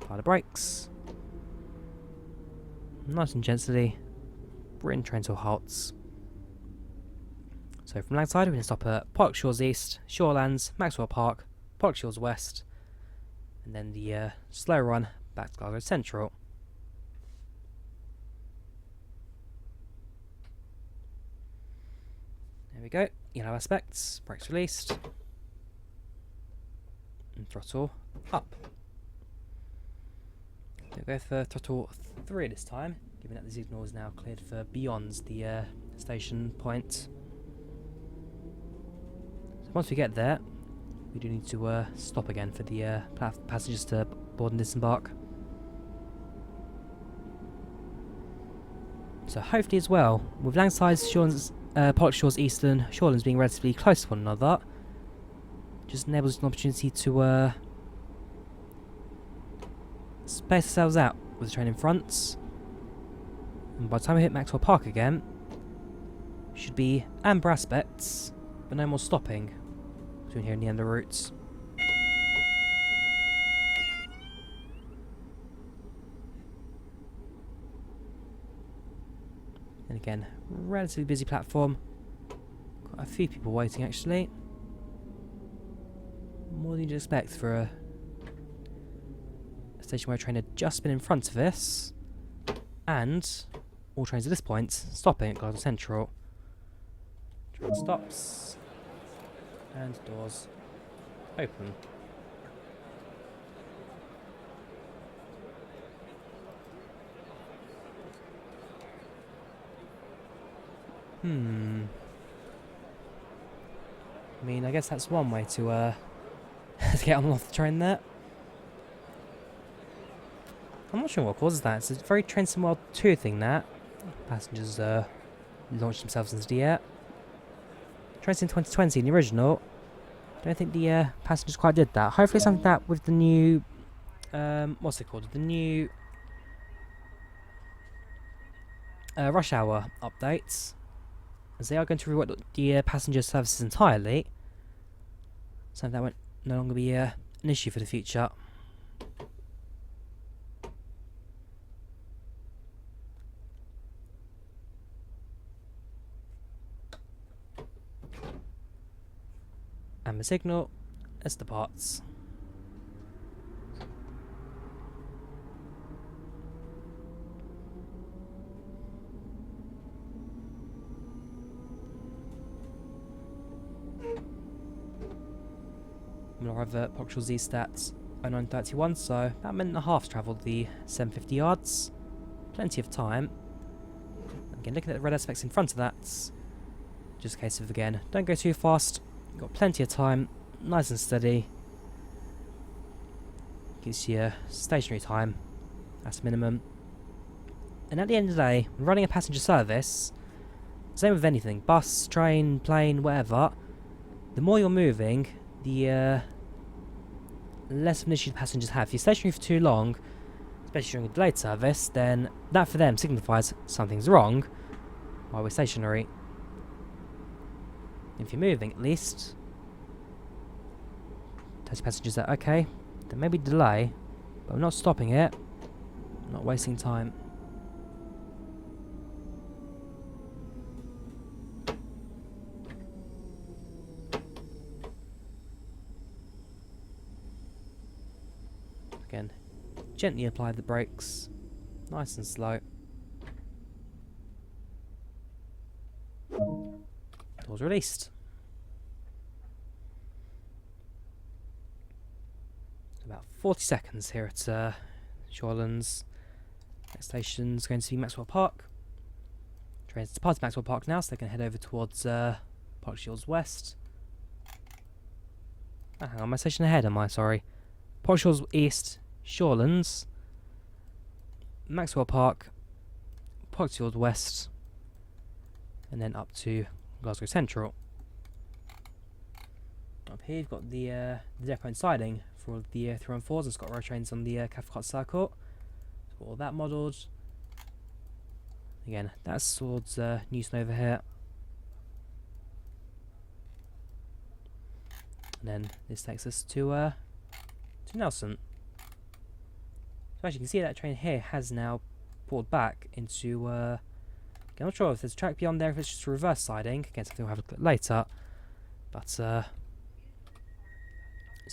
Apply the brakes. Nice and gently bring train to halts. So from Strathclyde we can stop at Park Shores East, Shawlands, Maxwell Park, Park Shores West, and then the slow run back to Glasgow Central. There we go, yellow aspects, brakes released, and throttle up. We'll go for throttle 3 this time, given that the signal is now cleared for beyond the station point. So once we get there, we do need to stop again for the passengers to board and disembark. So hopefully as well, with Strathclyde, Shawlands, Park Shores Eastern, Shawlands being relatively close to one another, just enables an opportunity to space ourselves out with the train in front. And by the time we hit Maxwell Park again, should be amber aspects, but no more stopping between here and the end of the routes. And again, relatively busy platform. Quite a few people waiting actually. More than you'd expect for a station where a train had just been in front of us. And all trains at this point stopping at Glasgow Central. Train stops. And doors open. I mean, I guess that's one way to to get on and off the train there. I'm not sure what causes that. It's a very Train Sim World 2 thing, that. Passengers launch themselves into the air. Train Sim 2020 in the original, I don't think the passengers quite did that. Hopefully something that with the new, what's it called? The new rush hour updates, as they are going to rework the passenger services entirely. Something that won't no longer be an issue for the future. Amber signal, as departs. We'll arrive at Park Shores East at 09:31, so about a minute and a half travelled the 750 yards. Plenty of time. Again, looking at the red aspects in front of that, just a case of, again, don't go too fast. Got plenty of time, nice and steady. Gives you a stationary time, that's minimum. And at the end of the day, when running a passenger service, same with anything, bus, train, plane, whatever, the more you're moving, the less of an issue passengers have. If you're stationary for too long, especially during a delayed service, then that for them signifies something's wrong while we're stationary. If you're moving, at least, tells your passengers that, okay, there may be delay, but we're not stopping it, we're not wasting time. Again, gently apply the brakes, nice and slow. Doors released. About 40 seconds here at Shawlands. Next station's going to be Maxwell Park. Train's departed Maxwell Park now, so they can head over towards Park Shores West. Oh, hang on, my station ahead, am I? Sorry. Potshaw's East, Shawlands, Maxwell Park, Pottsfield West, and then up to Glasgow Central. Up here you've got the depot and siding for all the 314s. It's got road trains on the Cathcart Circle. It's got all that modelled. Again, that's towards Neilston over here. And then this takes us to Neilston. So as you can see, that train here has now pulled back into I'm not sure if there's a track beyond there, if it's just reverse siding. Again, something we'll have a look at later. But it's a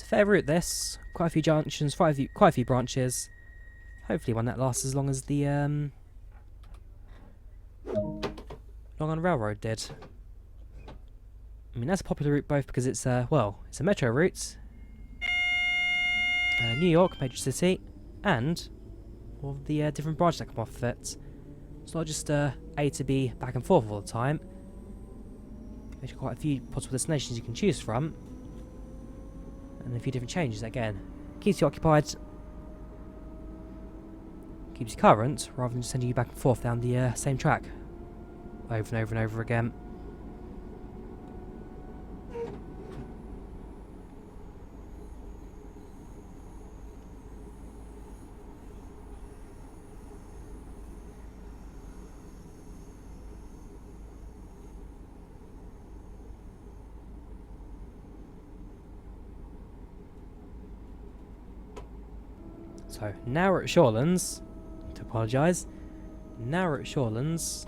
fair route, this. Quite a few junctions, quite a few branches. Hopefully one that lasts as long as the Long Island Railroad did. I mean, that's a popular route both because it's well, it's a metro route. New York, major city, and all the different branches that come off of it. It's not just A to B back and forth all the time. There's quite a few possible destinations you can choose from, and a few different changes. Again, keeps you occupied, keeps you current, rather than just sending you back and forth down the same track over and over and over again. So now we're at Shawlands. To apologise. Now we're at Shawlands.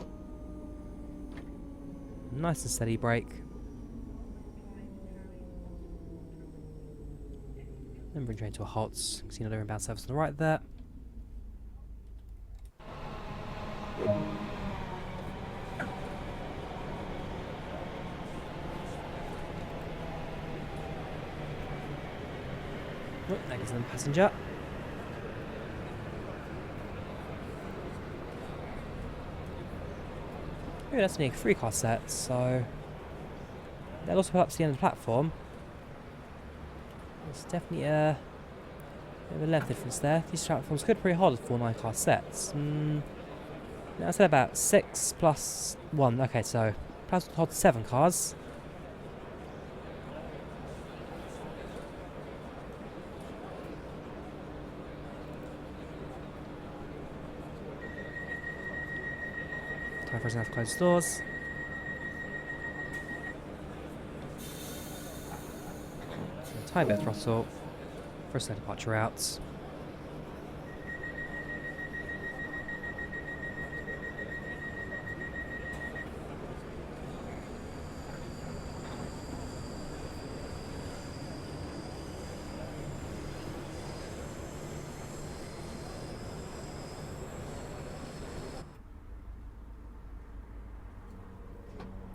Nice and steady brake. Then bring train to a halt. See another inbound service on the right there. Oh, there goes another passenger. Oh, that's only a 3-car set, so that also helps the end of the platform. There's definitely a bit of a length difference there. These platforms could pretty hard for 9-car sets. I'd say about 6 plus 1. Okay, so perhaps we'll hold 7 cars. Time for us to have to close the doors. A tiny bit of throttle for a slow departure out.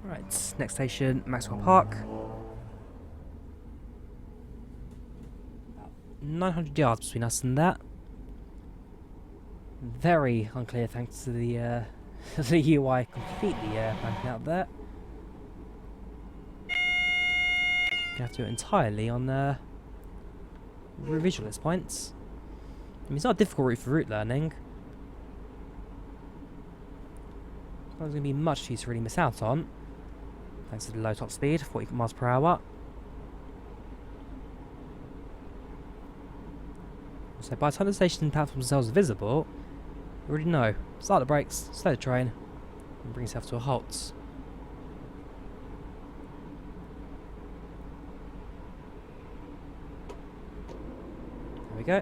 Right, next station, Maxwell Park. About 900 yards between us and that. Very unclear thanks to the the UI completely blanking out there. Gonna have to do it entirely on visualist points. I mean, it's not a difficult route for route learning. It's not going to be much for you to really miss out on. Thanks to the low top speed, 40 miles per hour. So by the time the station platforms themselves are visible, you already know. Start the brakes, slow the train, and bring yourself to a halt. There we go.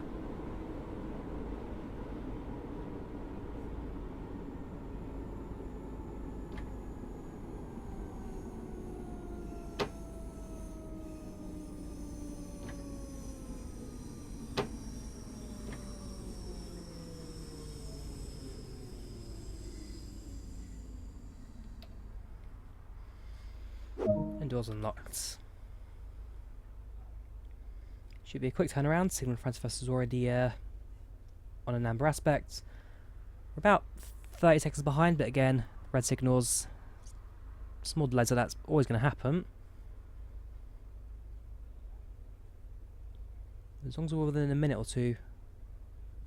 And doors unlocked. Should be a quick turnaround. Signal in front of us is already on an amber aspect. We're about 30 seconds behind, but again, red signals, small delays like that's always going to happen. As long as we're within a minute or two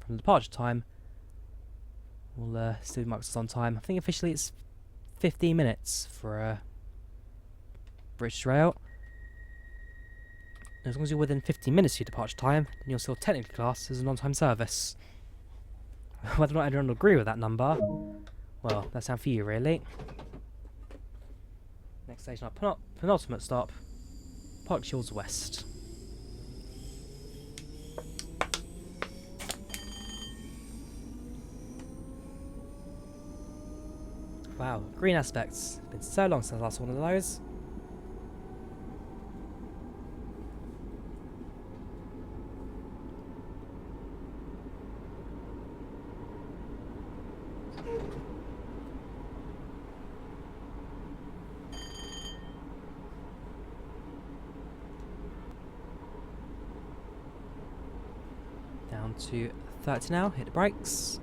from the departure time, we'll still mark us on time. I think officially it's 15 minutes for British Rail. As long as you're within 15 minutes of your departure time, then you're still technically classed as an on-time service. Whether or not anyone will agree with that number, well, that's down for you, really. Next station, our penultimate stop, Park Shields West. Wow, green aspects. Been so long since I last saw one of those. Down to 30 now, hit the brakes.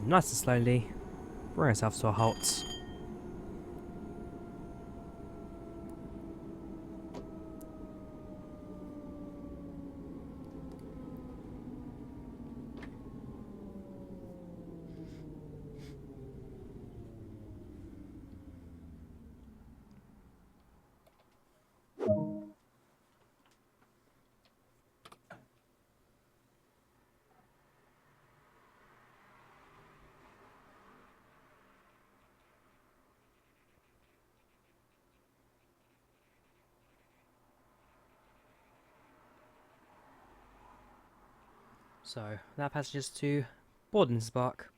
Nice and slowly, bring ourselves to a halt. So, now passengers to boarding spark.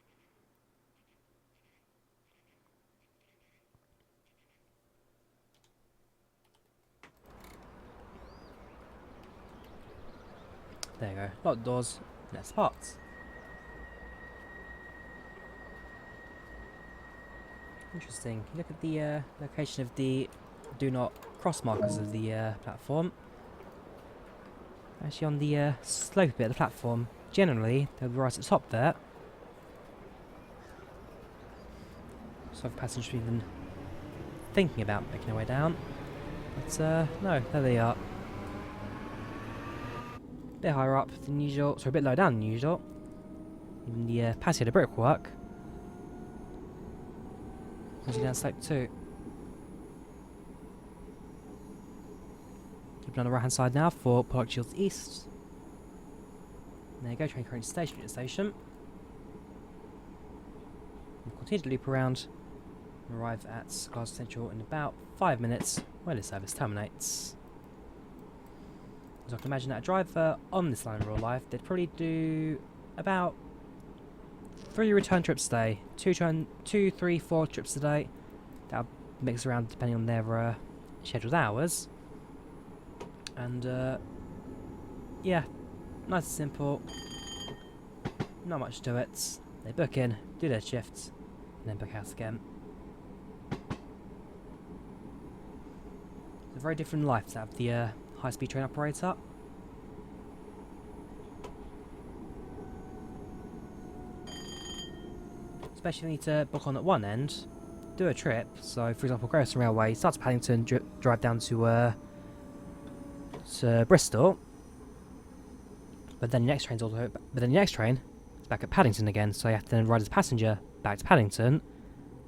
There you go, lock doors, let's depart. Interesting, look at the location of the do not cross markers of the platform. Actually on the slope bit of the platform. Generally, they'll be right at the top there. So if passengers are even thinking about making their way down. But no, there they are. A bit higher up than usual, sorry, a bit lower down than usual. Even the patio, the brickwork. As down slope too. Keeping on the right hand side now for Park Shields East. There you go, train currently stationary at the station. We'll continue to loop around and arrive at Glasgow Central in about 5 minutes when the service terminates. As I can imagine that a driver on this line in real life, they'd probably do about 3 return trips a day. 2, 3, 4 trips a day. That'll mix around depending on their scheduled hours. And yeah, nice and simple. Not much to it. They book in, do their shifts, and then book out again. It's a very different life to have the high-speed train operator. Especially when you need to book on at one end, do a trip. So, for example, Glasgow Railway, start to Paddington, drive down to Bristol. But then the next train's also. But then the next train is back at Paddington again, so you have to then ride as a passenger back to Paddington.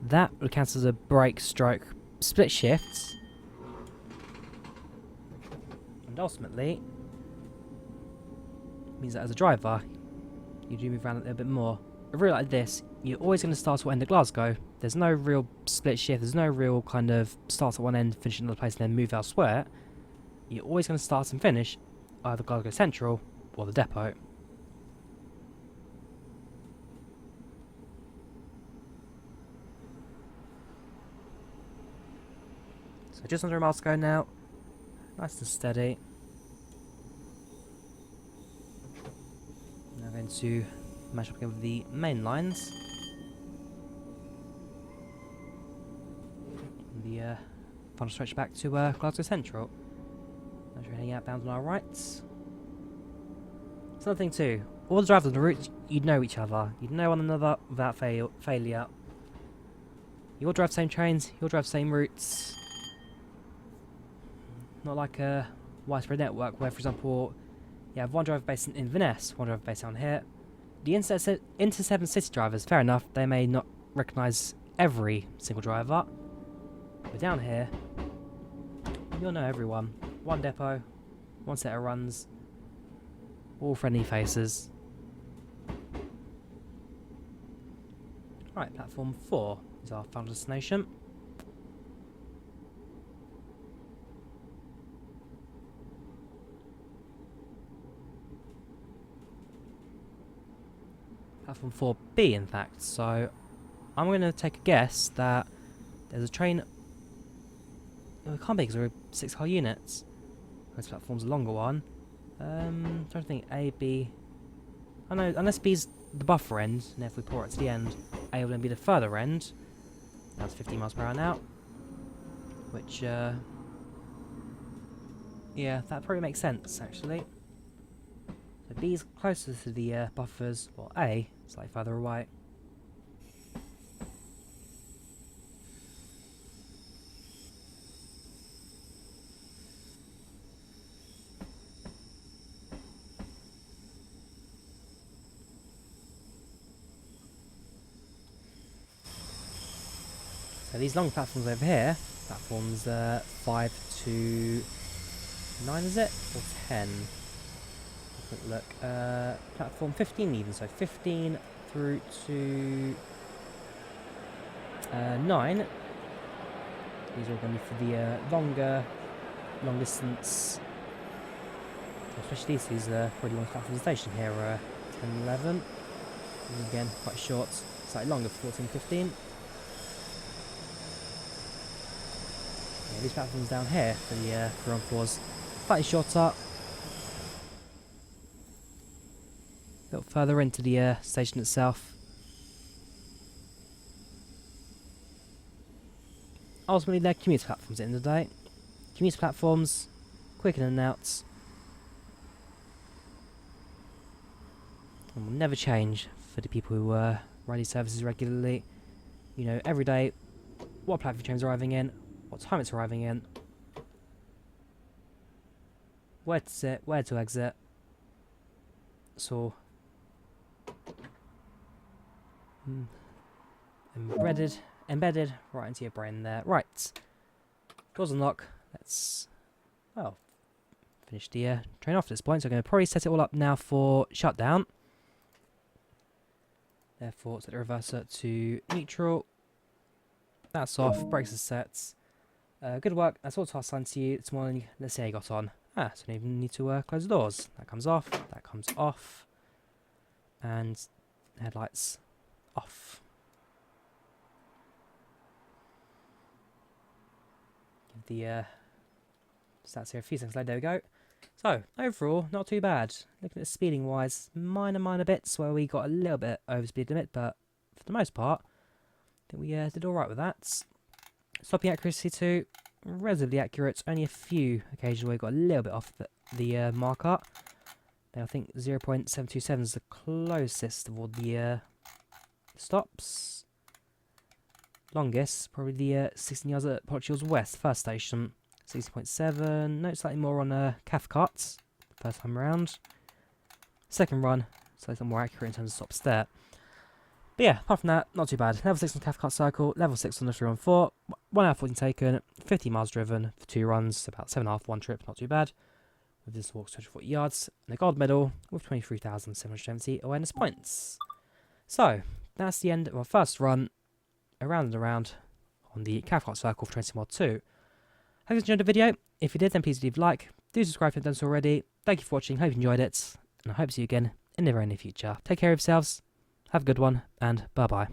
That would count as a break, stroke, split shifts. And ultimately means that as a driver, you do move around a little bit more. A route like this, you're always going to start at one end of Glasgow. There's no real split shift, there's no real kind of start at one end, finish at another place, and then move elsewhere. You're always going to start and finish either Glasgow Central or the depot. So just under a mile to go now. Nice and steady. Now going to match up again with the main lines. And the final stretch back to Glasgow Central. As we're heading outbound on our right. Another thing too, all the drivers on the route, you'd know each other. You'd know one another without failure. You'll drive the same trains, you'll drive the same routes. Not like a widespread network where, for example, you have one driver based in Inverness, one driver based down here. The Inter7 city drivers, fair enough, they may not recognise every single driver. But down here, you'll know everyone. One depot, one set of runs, all friendly faces. Right, platform 4 is our final destination. Platform 4B, in fact. So I'm going to take a guess that there's a train. Oh, it can't be because there are 6 car units. This platform's a longer one. Trying to think. A, B. I know, unless B's the buffer end, and if we pour it to the end, A will then be the further end. That's 50 miles per hour now. Which, yeah, that probably makes sense, actually. So B's closer to the buffers, while A is slightly further away. So these long platforms over here, platforms 5 to 9, is it? Or 10? Quick look. Platform 15 even, so 15 through to 9. These are all going to be for the long distance. Especially these pretty long platform station here, 10, 11. These again, quite short, slightly longer, 14, 15. Yeah, these platforms down here for the 4-on-4s, slightly shorter. A little further into the station itself. Ultimately, they're commuter platforms at the end of the day. Commuter platforms, quick in and out. And will never change for the people who ride these services regularly. You know, every day, what platform the train's arriving in, what time it's arriving in, where to sit, where to exit. So, embedded right into your brain there. Right, doors unlock. Let's, well, finish the train off at this point. So I'm going to probably set it all up now for shutdown. Therefore, set the reverser to neutral. That's off. Brakes are set. Good work. That's all tasks assigned to you this morning. Let's see how you got on. So I don't even need to close the doors. That comes off. That comes off. And headlights off. Give the stats here a few seconds later. There we go. So, overall, not too bad. Looking at speeding wise, minor bits where we got a little bit over speed limit, but for the most part, I think we did alright with that. Stopping accuracy too, relatively accurate. Only a few occasions where we got a little bit off the marker. Now I think 0.727 is the closest of all the stops. Longest, probably the 16 yards at Portugal's West, first station. 60.7, no, slightly more on Cathcart, first time around. Second run, slightly more accurate in terms of stops there. But yeah, apart from that, not too bad. Level 6 on Cathcart Circle, level 6 on the 3-on-4, 1 hour 14 taken, 50 miles driven for 2 runs, about 7.5 one trip, not too bad. With this walks 240 yards, and a gold medal with 23,770 awareness points. So, that's the end of our first run, around and around, on the Cathcart Circle for Train Sim Mod 2. Hope you enjoyed the video. If you did, then please leave a like. Do subscribe if you haven't done so already. Thank you for watching. Hope you enjoyed it. And I hope to see you again in the very near future. Take care of yourselves. Have a good one. And bye-bye.